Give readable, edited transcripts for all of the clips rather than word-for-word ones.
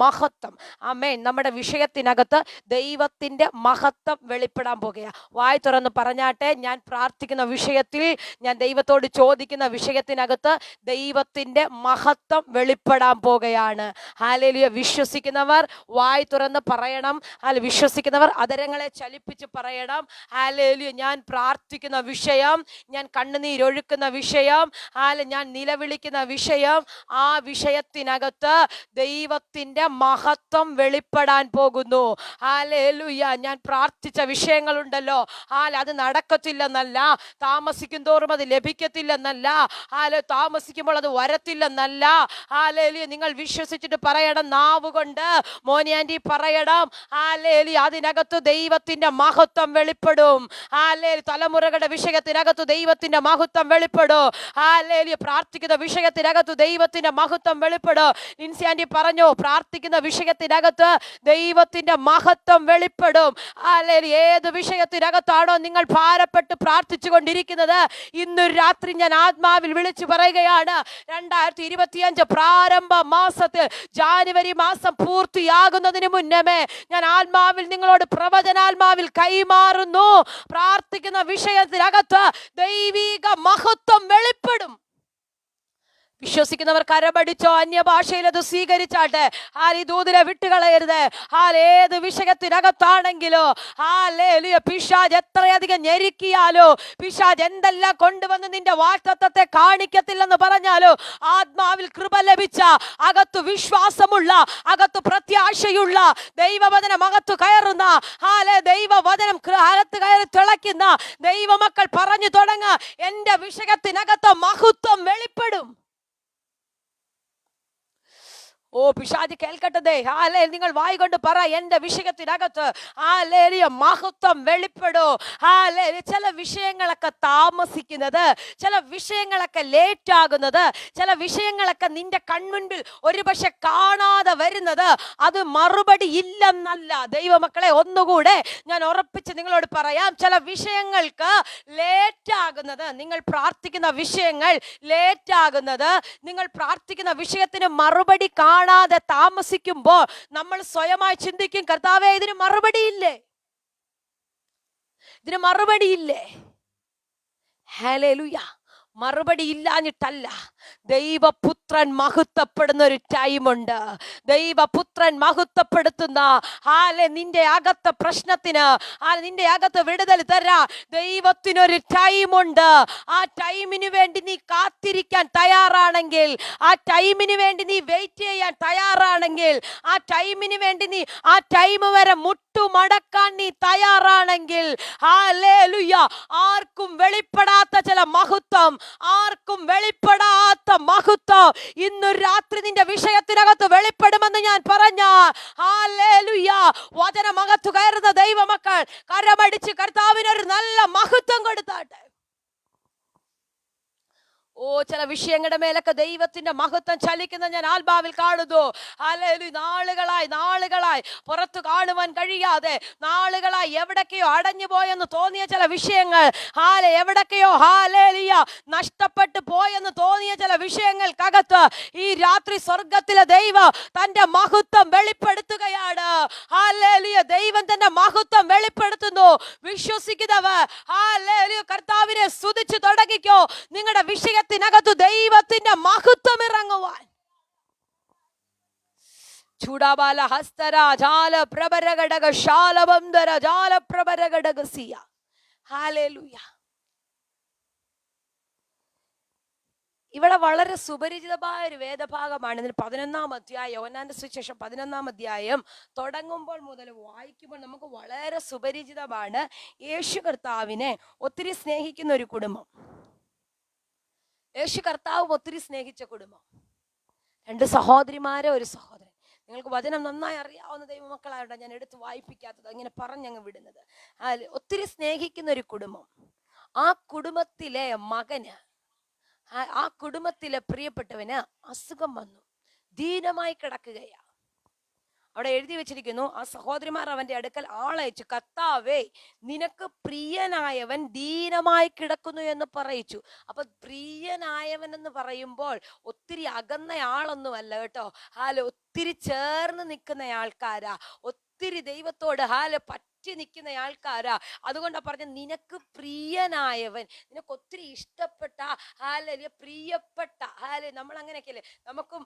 മഹത്വം. ആമേൻ. നമ്മുടെ വിഷയത്തിനകത്ത് ദൈവത്തിന്റെ മഹത്വം വെളിപ്പെടാൻ പോകുക. വായി തുറന്ന് പറഞ്ഞാട്ടെ, ഞാൻ പ്രാർത്ഥിക്കുന്ന വിഷയത്തിൽ, ഞാൻ ദൈവത്തോട് ചോദിക്കുന്ന വിഷയത്തിനകത്ത് ദൈവത്തിന്റെ മഹത്വം വെളിപ്പെടാൻ പോകുകയാണ്. ഹല്ലേലൂയ. വിശ്വസിക്കുന്നവർ വായി തുറന്ന് പറയണം. വിശ്വസിക്കുന്നവർ അതരങ്ങളെ ചലിപ്പിച്ച് പറയണം. ഹല്ലേലൂയ. ഞാൻ പ്രാർത്ഥിക്കുന്ന വിഷയം, ഞാൻ കണ്ണുനീരൊഴുക്കുന്ന വിഷയം, ഞാൻ നിലവിളിക്കുന്ന വിഷയം, ആ വിഷയത്തിനകത്ത് ദൈവത്തിന്റെ മഹത്വം വെളിപ്പെടാൻ പോകുന്നു. ഹല്ലേലൂയ. ഞാൻ പ്രാർത്ഥിച്ച വിഷയങ്ങളുണ്ടല്ലോ, അത് നടക്കത്തില്ലെന്നല്ല, താമസിക്കും തോറും അത് ലഭിക്കത്തില്ലെന്നല്ല, താമസിക്കുമ്പോൾ അത് വരത്തില്ലെന്നല്ല. ഹല്ലേലൂയ. നിങ്ങൾ വിശ്വസിച്ചിട്ട് പറയണം. നാവ് കൊണ്ട് മോനി ആന്റി പറയണം. ഹല്ലേലൂയ. അതിനകത്ത് ദൈവത്തിന്റെ മഹത്വം വെളിപ്പെടും. ഹല്ലേലൂയ. തലമുറകളുടെ വിഷയത്തിനകത്ത് ദൈവത്തിന്റെ മഹത്വം വെളിപ്പെടും. ഹല്ലേലൂയ. പ്രാർത്ഥിക്കുന്ന വിഷയത്തിനകത്ത് ദൈവത്തിന്റെ മഹത്വം വെളിപ്പെടും. ലിൻസി ആന്റി പറഞ്ഞു, പ്രാർത്ഥിക്കുന്ന വിഷയത്തിനകത്ത് ദൈവത്തിന്റെ മഹത്വം വെളിപ്പെടും. ഹല്ലേലൂയ. ഏത് വിഷയത്തിനകത്താണോ നിങ്ങൾ ഭാരപ്പെട്ട് പ്രാർത്ഥിച്ചു കൊണ്ടിരിക്കുന്നത്, ഇന്ന് രാത്രി ഞാൻ ആത്മാവിൽ വിളിച്ചു പറയുകയാണ്, 2025 പ്രാരംഭ മാസത്തിൽ ജാനുവരി മാസം പൂർത്തിയാകുന്നതിന് മുന്നമേ ഞാൻ ആത്മാവിൽ നിങ്ങളോട് പ്രവചനാത്മാവിൽ കൈമാറുന്നു. പ്രാർത്ഥിക്കുന്ന വിഷയത്തിനകത്ത് ദൈവിക മഹത്വം വെളിപ്പെടും. വിശ്വസിക്കുന്നവർ കരമടിച്ചോ, അന്യഭാഷയിൽ അത് സ്വീകരിച്ചാട്ടെ. ഈ ദൂതിനെ വിട്ടുകളയരുത്. ഏത് വിഷയത്തിനകത്താണെങ്കിലോ, പിശാച് എത്രയധികം ഞെരുക്കിയാലോ, പിശാച് എന്തെല്ലാം കൊണ്ടുവന്ന് നിന്റെ വാഗ്ദത്തത്തെ കാണിക്കത്തില്ലെന്ന് പറഞ്ഞാലോ, ആത്മാവിൽ കൃപ ലഭിച്ച, അകത്തു വിശ്വാസമുള്ള, അകത്തു പ്രത്യാശയുള്ള, ദൈവവചനം അകത്തു കയറുന്ന, ദൈവവചനം അകത്ത് കയറി തിളയ്ക്കുന്ന ദൈവമക്കൾ പറഞ്ഞു തുടങ്ങ, എന്റെ വിഷയത്തിനകത്ത് മഹത്വം വെളിപ്പെടും. പിശാച് കേൾക്കട്ടെ. നിങ്ങൾ വായി കൊണ്ട് പറ, എന്റെ വിഷയത്തിനകത്ത് മഹത്വം വെളിപ്പെടൂ. ചില വിഷയങ്ങളൊക്കെ താമസിക്കുന്നത്, ചില വിഷയങ്ങളൊക്കെ ലേറ്റ് ആകുന്നത്, ചില വിഷയങ്ങളൊക്കെ നിന്റെ കൺമുൻപിൽ ഒരുപക്ഷെ കാണാതെ വരുന്നത്, അത് മറുപടി ഇല്ലെന്നല്ല. ദൈവമക്കളെ, ഒന്നുകൂടെ ഞാൻ ഉറപ്പിച്ച് നിങ്ങളോട് പറയാം, ചില വിഷയങ്ങൾക്ക് ലേറ്റ് ആകുന്നത്, നിങ്ങൾ പ്രാർത്ഥിക്കുന്ന വിഷയങ്ങൾ ലേറ്റ് ആകുന്നത്, നിങ്ങൾ പ്രാർത്ഥിക്കുന്ന വിഷയത്തിന് മറുപടി കാണാതെ താമസിക്കുമ്പോൾ നമ്മൾ സ്വയമായി ചിന്തിക്കും, കർത്താവേ, ഇതിന് മറുപടിയില്ലേ, ഇതിന് മറുപടിയില്ലേ. ഹല്ലേലൂയ. മറുപടി ഇല്ലാഞ്ഞിട്ടല്ല, ദൈവപുത്രൻ മഹത്വപ്പെടുന്ന ഒരു ടൈമുണ്ട്. ദൈവപുത്രൻ മഹത്വപ്പെടുത്തുന്ന നിന്റെ അകത്തെ പ്രശ്നത്തിന്, നിന്റെ അകത്ത് വിടുതൽ തരാ ദൈവത്തിനൊരു ടൈമുണ്ട്. ആ ടൈമിന് വേണ്ടി നീ കാത്തിരിക്കാൻ തയ്യാറാണെങ്കിൽ, ആ ടൈമിന് വേണ്ടി നീ വെയിറ്റ് ചെയ്യാൻ തയ്യാറാണെങ്കിൽ, ആ ടൈമിന് വേണ്ടി നീ ആ ടൈം വരെ മുട്ടുമടക്കാൻ നീ തയ്യാറാണെങ്കിൽ, ഹല്ലേലൂയ, ആർക്കും വെളിപ്പെടാത്ത ചില മഹത്വം, ആർക്കും വെളിപ്പെടാത്ത മഹത്വം ഇന്ന് രാത്രി നിന്റെ വിഷയത്തിനകത്ത് വെളിപ്പെടുമെന്ന് ഞാൻ പറഞ്ഞ, ഹല്ലേലൂയ, വചനമകത്തു കയറുന്ന ദൈവമക്കൾ കരമടിച്ച് കർത്താവിനൊരു നല്ല മഹത്വം കൊടുത്താട്ടെ. ചില വിഷയങ്ങളുടെ മേലൊക്കെ ദൈവത്തിന്റെ മഹത്വം ചലിക്കുന്ന ഞാൻ ആത്മാവിൽ കാണുന്നു. ഹല്ലേലൂയ. നാളുകളായി പുറത്തു കാണുവാൻ കഴിയാതെ, നാളുകളായി എവിടൊക്കെയോ അടഞ്ഞു പോയെന്ന് തോന്നിയ ചില വിഷയങ്ങൾ, എവിടൊക്കെയോ ഹല്ലേലൂയ നഷ്ടപ്പെട്ടു പോയെന്ന് തോന്നിയ ചില വിഷയങ്ങൾക്കകത്ത് ഈ രാത്രി സ്വർഗത്തിലെ ദൈവം തന്റെ മഹത്വം വെളിപ്പെടുത്തുകയാണ്. ഹല്ലേലൂയ. ദൈവം തന്റെ മഹത്വം വെളിപ്പെടുത്തുന്നു. വിശ്വസിക്കുന്നവർ ഹല്ലേലൂയ കർത്താവിനെ സ്തുതിച്ചു തുടങ്ങിക്കോ. നിങ്ങളുടെ വിഷയത്തിനകത്ത് ദൈവത്തിന്റെ മഹത്വം ഇറങ്ങുവാൻ. ചൂടാബാല ഹസ്തര ജാല പ്രബരഘടക ശാലബന്ധര ജാല പ്രബരഘടകസിയ. ഹല്ലേലൂയ. ഇവിടെ വളരെ സുപരിചിതമായ ഒരു വേദഭാഗമാണ്. ഇതിന് 11-ാം അധ്യായം, യോഹന്നാന്റെ സുവിശേഷം 11-ാം അധ്യായം തുടങ്ങുമ്പോൾ മുതൽ വായിക്കുമ്പോൾ നമുക്ക് വളരെ സുപരിചിതമാണ്. യേശു കർത്താവിനെ ഒത്തിരി സ്നേഹിക്കുന്ന ഒരു കുടുംബം, യേശു കർത്താവ് ഒത്തിരി സ്നേഹിച്ച കുടുംബം, 2 സഹോദരിമാരെ, ഒരു സഹോദരൻ. നിങ്ങൾക്ക് വചനം നന്നായി അറിയാവുന്ന ദൈവമക്കളായോണ്ടാണ് ഞാൻ എടുത്ത് വായിപ്പിക്കാത്തത്, അങ്ങനെ പറഞ്ഞങ്ങ് വിടുന്നത്. ഒത്തിരി സ്നേഹിക്കുന്ന ഒരു കുടുംബം. ആ കുടുംബത്തിലെ മകന്, ആ കുടുംബത്തിലെ പ്രിയപ്പെട്ടവന് അസുഖം വന്നു, ദീനമായി കിടക്കുകയാ. അവിടെ എഴുതി വെച്ചിരിക്കുന്നു, ആ സഹോദരിമാർ അവന്റെ അടുക്കൽ ആളയച്ചു, കർത്താവേ നിനക്ക് പ്രിയനായവൻ ദീനമായി കിടക്കുന്നു എന്ന് പറയിച്ചു. അപ്പൊ പ്രിയനായവൻ എന്ന് പറയുമ്പോൾ ഒത്തിരി അകന്ന ആളൊന്നുമല്ല കേട്ടോ. ഒത്തിരി ചേർന്ന് നിൽക്കുന്ന ആൾക്കാരാ, ഒത്തിരി ദൈവത്തോട് പറ്റി നിൽക്കുന്ന ആൾക്കാരാ. അതുകൊണ്ടാ പറഞ്ഞ നിനക്ക് പ്രിയനായവൻ, നിനക്ക് ഒത്തിരി ഇഷ്ടപ്പെട്ട പ്രിയപ്പെട്ട നമ്മൾ അങ്ങനെയൊക്കെയല്ലേ, നമുക്കും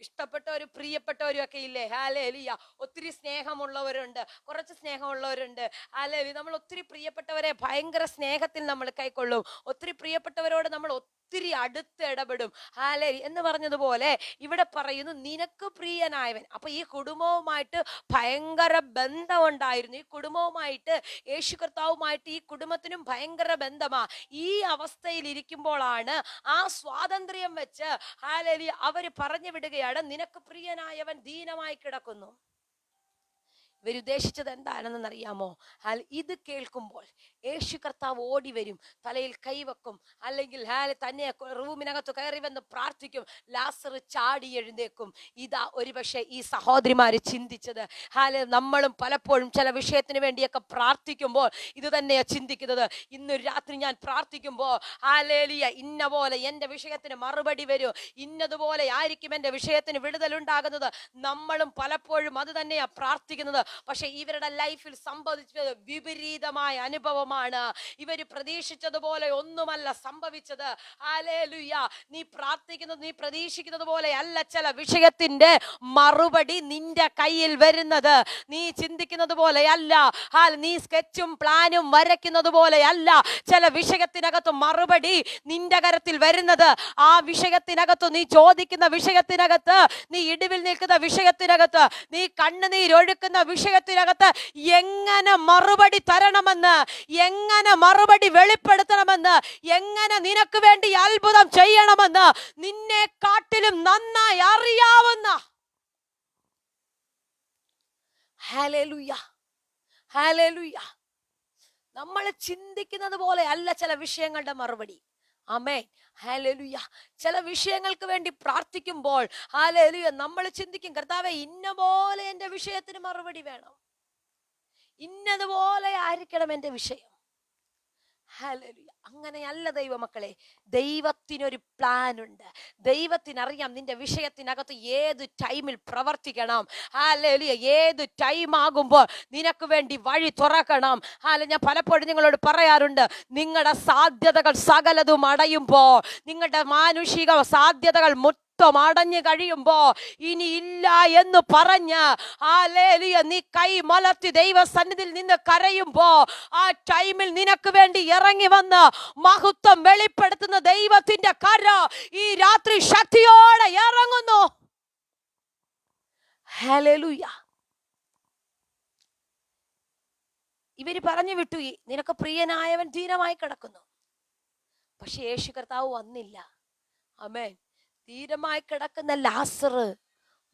ഇഷ്ടപ്പെട്ടവരും പ്രിയപ്പെട്ടവരും ഒക്കെ ഇല്ലേ? ഹാലേലുയ. ഒത്തിരി സ്നേഹമുള്ളവരുണ്ട്, കുറച്ച് സ്നേഹമുള്ളവരുണ്ട്. ഹാലേലു. നമ്മൾ ഒത്തിരി പ്രിയപ്പെട്ടവരെ ഭയങ്കര സ്നേഹത്തിൽ നമ്മൾ കൈക്കൊള്ളും, ഒത്തിരി പ്രിയപ്പെട്ടവരോട് നമ്മൾ ഒത്തിരി അടുത്ത് ഇടപെടും. ഹാലേലു എന്ന് പറഞ്ഞതുപോലെ ഇവിടെ പറയുന്നു നിനക്ക് പ്രിയനായവൻ. അപ്പൊ ഈ കുടുംബവുമായിട്ട് ഭയങ്കര ബന്ധമുണ്ടായിരുന്നു. ഈ കുടുംബവുമായിട്ട്, യേശു കർത്താവുമായിട്ട് ഈ കുടുംബത്തിനും ഭയങ്കര ബന്ധമാ. ഈ അവസ്ഥയിൽ ഇരിക്കുമ്പോഴാണ് ആ സ്വാതന്ത്ര്യം വെച്ച് ഹാലേലു അവര് പറഞ്ഞു വിടുകയാണ്, നിനക്ക് പ്രിയനായവൻ ദീനമായി കിടക്കുന്നു. ഇവരുദ്ദേശിച്ചത് എന്താണെന്നറിയാമോ? ഇത് കേൾക്കുമ്പോൾ യേശു കർത്താവ് ഓടി വരും, തലയിൽ കൈവെക്കും, അല്ലെങ്കിൽ തന്നെ റൂമിനകത്ത് കയറി വന്ന് പ്രാർത്ഥിക്കും, ലാസർ ചാടി എഴുന്നേക്കും. ഇതാ ഒരുപക്ഷെ ഈ സഹോദരിമാര് ചിന്തിച്ചത്. നമ്മളും പലപ്പോഴും ചില വിഷയത്തിന് വേണ്ടിയൊക്കെ പ്രാർത്ഥിക്കുമ്പോൾ ഇത് തന്നെയാ ചിന്തിക്കുന്നത്. ഇന്നൊരു രാത്രി ഞാൻ പ്രാർത്ഥിക്കുമ്പോൾ ഇന്ന പോലെ എൻ്റെ വിഷയത്തിന് മറുപടി വരും, ഇന്നതുപോലെ ആയിരിക്കും എൻ്റെ വിഷയത്തിന് വിടുതലുണ്ടാകുന്നത്. നമ്മളും പലപ്പോഴും അത് തന്നെയാ പ്രാർത്ഥിക്കുന്നത്. പക്ഷെ ഇവരുടെ ലൈഫിൽ സംഭവിച്ചത് വിപരീതമായ അനുഭവമാണ്. ഇവര് പ്രതീക്ഷിച്ചതുപോലെ ഒന്നുമല്ല സംഭവിച്ചത്. ഹല്ലേലൂയ. നീ പ്രാർത്ഥിക്കുന്നത്, നീ പ്രതീക്ഷിക്കുന്നത് പോലെ അല്ല ചില വിഷയത്തിന്റെ മറുപടി നിന്റെ കയ്യിൽ വരുന്നത്. നീ ചിന്തിക്കുന്നത് പോലെയല്ല, നീ സ്കെച്ചും പ്ലാനും വരയ്ക്കുന്നത് പോലെയല്ല ചില വിഷയത്തിനകത്ത് മറുപടി നിന്റെ കരത്തിൽ വരുന്നത്. ആ വിഷയത്തിനകത്ത്, നീ ചോദിക്കുന്ന വിഷയത്തിനകത്ത്, നീ ഇടിവിൽ നിൽക്കുന്ന വിഷയത്തിനകത്ത്, നീ കണ്ണുനീരൊഴുക്കുന്ന വിഷയത്തിനകത്ത് എങ്ങനെ മറുപടി തരണമെന്ന്, എങ്ങനെ മറുപടി വെളിപ്പെടുത്തണമെന്ന്, എങ്ങനെ നിനക്ക് വേണ്ടി അത്ഭുതം ചെയ്യണമെന്ന് നിന്നെ കാട്ടിലും നന്നായി അറിയാവുന്ന, ഹല്ലേലൂയ ഹല്ലേലൂയ, നമ്മൾ ചിന്തിക്കുന്നത് പോലെ അല്ല ചില വിഷയങ്ങളുടെ മറുപടി. ആമേൻ. ഹല്ലേലൂയ. ചില വിഷയങ്ങൾക്ക് വേണ്ടി പ്രാർത്ഥിക്കുമ്പോൾ ഹല്ലേലൂയ നമ്മൾ ചിന്തിക്കും, കർത്താവേ ഇന്ന പോലെ എൻ്റെ വിഷയത്തിന് മറുപടി വേണം, ഇന്നതുപോലെ ആയിരിക്കണം എൻ്റെ വിഷയം. ഹല്ലേലൂയ. അങ്ങനെയല്ല ദൈവമക്കളെ, ദൈവത്തിനൊരു പ്ലാൻ ഉണ്ട്. ദൈവത്തിനറിയാം നിന്റെ വിഷയത്തിനകത്ത് ഏത് ടൈമിൽ പ്രവർത്തിക്കണം. ഹല്ലേലൂയ. ഏത് ടൈം ആകുമ്പോൾ നിനക്ക് വേണ്ടി വഴി തുറക്കണം. ഞാൻ പലപ്പോഴും നിങ്ങളോട് പറയാറുണ്ട്, നിങ്ങളുടെ സാധ്യതകൾ സകലതും അടയുമ്പോൾ, നിങ്ങളുടെ മാനുഷിക സാധ്യതകൾ അടഞ്ഞു കഴിയുമ്പോ, ഇനി ഇല്ല എന്ന് പറഞ്ഞ് ഹല്ലേലൂയ നീ കൈ മലർത്തി ദൈവസന്നിധിയിൽ നിന്ന് കരയുമ്പോ, ആ ടൈമിൽ നിനക്ക് വേണ്ടി ഇറങ്ങി വന്ന് മഹത്വം വെളിപ്പെടുത്തുന്ന ദൈവത്തിന്റെ കര ഈ രാത്രി ശക്തിയോടെ ഇറങ്ങുന്നു. ഹല്ലേലൂയ. ഇവര് പറഞ്ഞു വിട്ടു, നിനക്ക് പ്രിയനായവൻ ദീനമായി കിടക്കുന്നു. പക്ഷെ യേശു കർത്താവ് വന്നില്ല. ആമേൻ. ധീരമായി കിടക്കുന്ന ലാസർ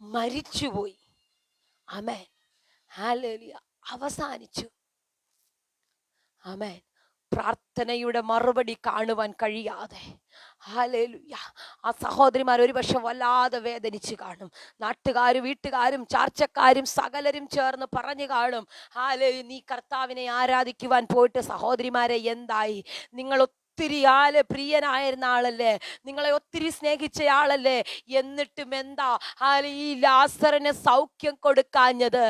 മരിച്ചുപോയി. ആമേൻ. ഹല്ലേലൂയ. അവസാനിച്ചു. ആമേൻ. പ്രാർത്ഥനയുടെ മറുപടി കാണുവാൻ കഴിയാതെ ഹല്ലേലൂയ ആ സഹോദരിമാർ ഒരുപക്ഷെ വല്ലാതെ വേദനിച്ചു കാണും. നാട്ടുകാരും വീട്ടുകാരും ചാർച്ചക്കാരും സകലരും ചേർന്ന് പറഞ്ഞു കാണും, ഹല്ലേലൂയ നീ കർത്താവിനെ ആരാധിക്കുവാൻ പോയിട്ട് സഹോദരിമാരെ എന്തായി? നിങ്ങൾ ഒത്തിരി പ്രിയനായിരുന്ന ആളല്ലേ, നിങ്ങളെ ഒത്തിരി സ്നേഹിച്ച ആളല്ലേ, എന്നിട്ടും എന്താ ഈ ലാസറിന് സൗഖ്യം കൊടുക്കാഞ്ഞത്?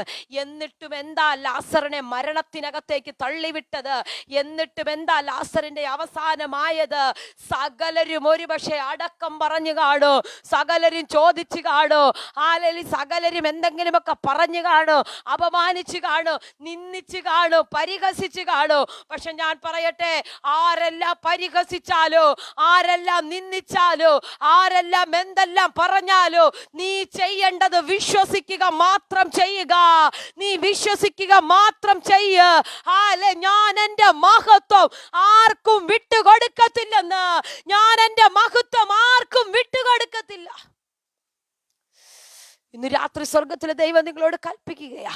എന്നിട്ടും എന്താ ലാസറിനെ മരണത്തിനകത്തേക്ക് തള്ളിവിട്ടത്? എന്നിട്ടും എന്താ ലാസറിന്റെ അവസാനമായത്? സകലരും ഒരുപക്ഷെ അടക്കം പറഞ്ഞു കാണോ, സകലരും ചോദിച്ചു കാണോ, സകലരും എന്തെങ്കിലുമൊക്കെ പറഞ്ഞു കാണോ, അപമാനിച്ചു കാണോ, നിന്ദിച്ചു കാണോ, പരിഹസിച്ചു കാണോ. പക്ഷെ ഞാൻ പറയട്ടെ, ആരെല്ലാം പരിഹസിച്ചാലോ, ആരെല്ലാം നിന്ദിച്ചാലോ, ആരെല്ലാം എന്തെല്ലാം പറഞ്ഞാലോ, നീ ചെയ്യേണ്ടത് വിശ്വസിക്കുക മാത്രം ചെയ്യുക. നീ വിശ്വസിക്കുക മാത്രം ചെയ്യ. ഞാൻ എൻ്റെ മഹത്വം ആർക്കും വിട്ടുകൊടുക്കത്തില്ലെന്ന്, ഞാൻ എൻ്റെ മഹത്വം ആർക്കും വിട്ടുകൊടുക്കത്തില്ല. ഇന്ന് രാത്രി സ്വർഗത്തിലെ ദൈവം നിങ്ങളോട് കൽപ്പിക്കുകയാ.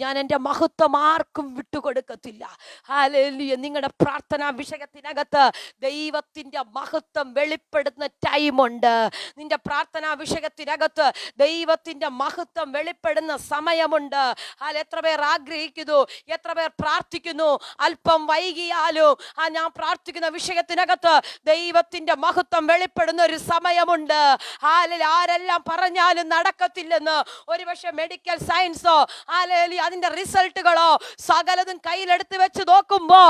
ഞാൻ എൻ്റെ മഹത്വം ആർക്കും വിട്ടുകൊടുക്കത്തില്ല. ഹല്ലേലൂയ. നിങ്ങളുടെ പ്രാർത്ഥനാ വിഷയത്തിനകത്ത് ദൈവത്തിൻ്റെ മഹത്വം വെളിപ്പെടുന്ന ടൈമുണ്ട്. നിന്റെ പ്രാർത്ഥനാ വിഷയത്തിനകത്ത് ദൈവത്തിൻ്റെ മഹത്വം വെളിപ്പെടുന്ന സമയമുണ്ട്. എത്ര പേർ ആഗ്രഹിക്കുന്നു, എത്ര പേർ പ്രാർത്ഥിക്കുന്നു. അല്പം വൈകിയാലും ഞാൻ പ്രാർത്ഥിക്കുന്ന വിഷയത്തിനകത്ത് ദൈവത്തിൻ്റെ മഹത്വം വെളിപ്പെടുന്ന ഒരു സമയമുണ്ട്. ആരെല്ലാം പറഞ്ഞാലും നടക്കത്തില്ലെന്ന്, ഒരുപക്ഷെ മെഡിക്കൽ സയൻസോ അതിന്റെ റിസൾട്ടുകളോ സകലതും കയ്യിലെടുത്ത് വെച്ച് നോക്കുമ്പോ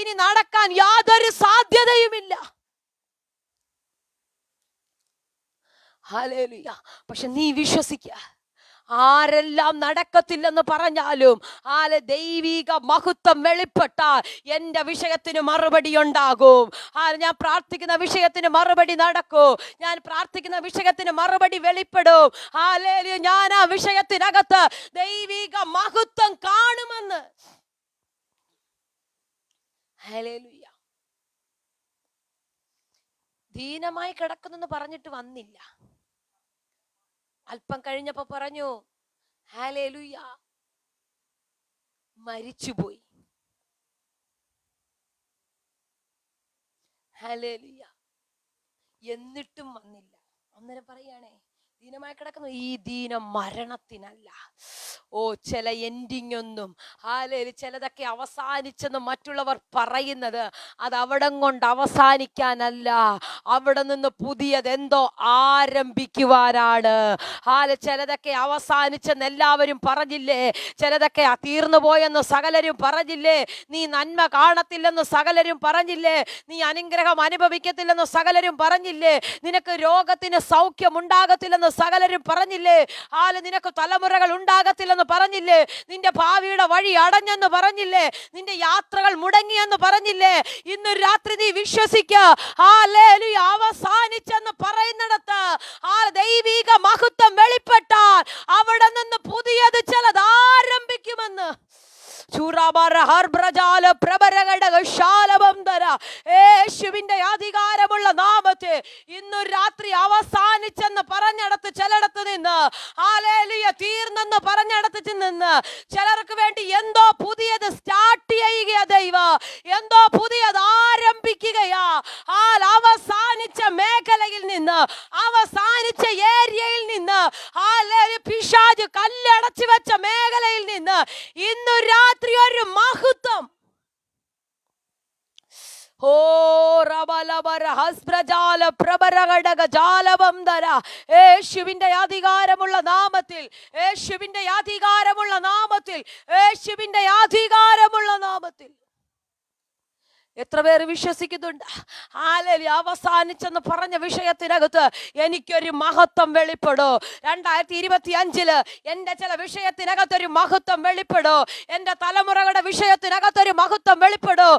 ഇനി നടക്കാൻ യാതൊരു സാധ്യതയുമില്ല. പക്ഷെ നീ വിശ്വസിക്കുക, ആരെല്ലാം നടക്കത്തില്ലെന്ന് പറഞ്ഞാലും ദൈവിക മഹത്വം വെളിപ്പെട്ടാൽ എൻ്റെ വിഷയത്തിന് മറുപടി ഉണ്ടാകും. ഞാൻ പ്രാർത്ഥിക്കുന്ന വിഷയത്തിന് മറുപടി നടക്കും. ഞാൻ പ്രാർത്ഥിക്കുന്ന വിഷയത്തിന് മറുപടി വെളിപ്പെടും. ഞാൻ ആ വിഷയത്തിനകത്ത് ദൈവിക മഹത്വം കാണുമെന്ന്. ഹല്ലേലൂയ. ദീനമായി കിടക്കുന്നെന്ന് പറഞ്ഞിട്ട് വന്നില്ല. അല്പം കഴിഞ്ഞപ്പോ പറഞ്ഞു ഹല്ലേലൂയ, മരിച്ചുപോയി. ഹല്ലേലൂയ. എന്നിട്ടും വന്നില്ല. അന്നേരം പറയാണേ, ദീനമായി കിടക്കുന്നു. ഈ ദീനം മരണത്തിനല്ല. ചില എൻഡിങ് ഒന്നും ചിലതൊക്കെ അവസാനിച്ചെന്ന് മറ്റുള്ളവർ പറയുന്നത് അത് അവിടം കൊണ്ട് അവസാനിക്കാനല്ല, അവിടെ നിന്ന് പുതിയതെന്തോ ആരംഭിക്കുവാനാണ്. ചിലതൊക്കെ അവസാനിച്ചെന്ന് എല്ലാവരും പറഞ്ഞില്ലേ, ചിലതൊക്കെ തീർന്നു പോയെന്ന് സകലരും പറഞ്ഞില്ലേ, നീ നന്മ കാണത്തില്ലെന്ന് സകലരും പറഞ്ഞില്ലേ, നീ അനുഗ്രഹം അനുഭവിക്കത്തില്ലെന്ന് സകലരും പറഞ്ഞില്ലേ, നിനക്ക് രോഗത്തിന് സൗഖ്യം ഉണ്ടാകത്തില്ലെന്ന് സകലരും പറഞ്ഞില്ലേ, നിനക്ക് തലമുറകൾ ഉണ്ടാകത്തില്ലെന്ന് പറഞ്ഞില്ലേ, നിന്റെ ഭാവിയുടെ വഴി അടഞ്ഞെന്ന് പറഞ്ഞില്ലേ, നിന്റെ യാത്രകൾ മുടങ്ങിയെന്ന് പറഞ്ഞില്ലേ. ഇന്ന് രാത്രി നീ വിശ്വസിക്കുക, ഹല്ലേലൂയ, അവസാനിച്ചെന്ന് പറയുന്നിടത്ത് ദൈവിക മഹത്വം വെളിപ്പെട്ടാൽ അവിടെ നിന്ന് പുതിയത് ചിലത് ആരംഭിക്കുമെന്ന്. യേശുവിന്റെ അധികാരമുള്ള നാമത്തെ ഇന്നു രാത്രി അവസാനിച്ചെന്ന് പറഞ്ഞിടത്ത് ചിലയിടത്ത് നിന്ന് ഹല്ലേലൂയ തീർന്നെന്ന് പറഞ്ഞിടത്ത് നിന്ന് ചിലർക്ക് വേണ്ടി എന്തോ പുതിയത് സ്റ്റാർട്ട് ചെയ്യുകയാ. ദൈവം എന്തോ പുതിയത് ആരംഭിക്കുകയാ. അവസാനിച്ച മേഖലയിൽ നിന്ന്, അവസാനിച്ച ഏരിയയിൽ നിന്ന്, പിശാച് കല്ലടച്ചു വെച്ച മേഖലയിൽ നിന്ന് ഇന്നു രാത്രി ഒരു മഹത്വം. യേശുവിന്റെ അധികാരമുള്ള നാമത്തിൽ, യേശുവിന്റെ അധികാരമുള്ള നാമത്തിൽ, യേശുവിന്റെ അധികാരമുള്ള നാമത്തിൽ. എത്ര പേര് വിശ്വസിക്കുന്നുണ്ട്? ഹല്ലേലൂയ. അവസാനിച്ചെന്ന് പറഞ്ഞ വിഷയത്തിനകത്ത് എനിക്കൊരു മഹത്വം വെളിപ്പെടും. 2025 എൻ്റെ ചില വിഷയത്തിനകത്തൊരു മഹത്വം വെളിപ്പെടും. എൻ്റെ തലമുറകളുടെ വിഷയത്തിനകത്തൊരു മഹത്വം വെളിപ്പെടും.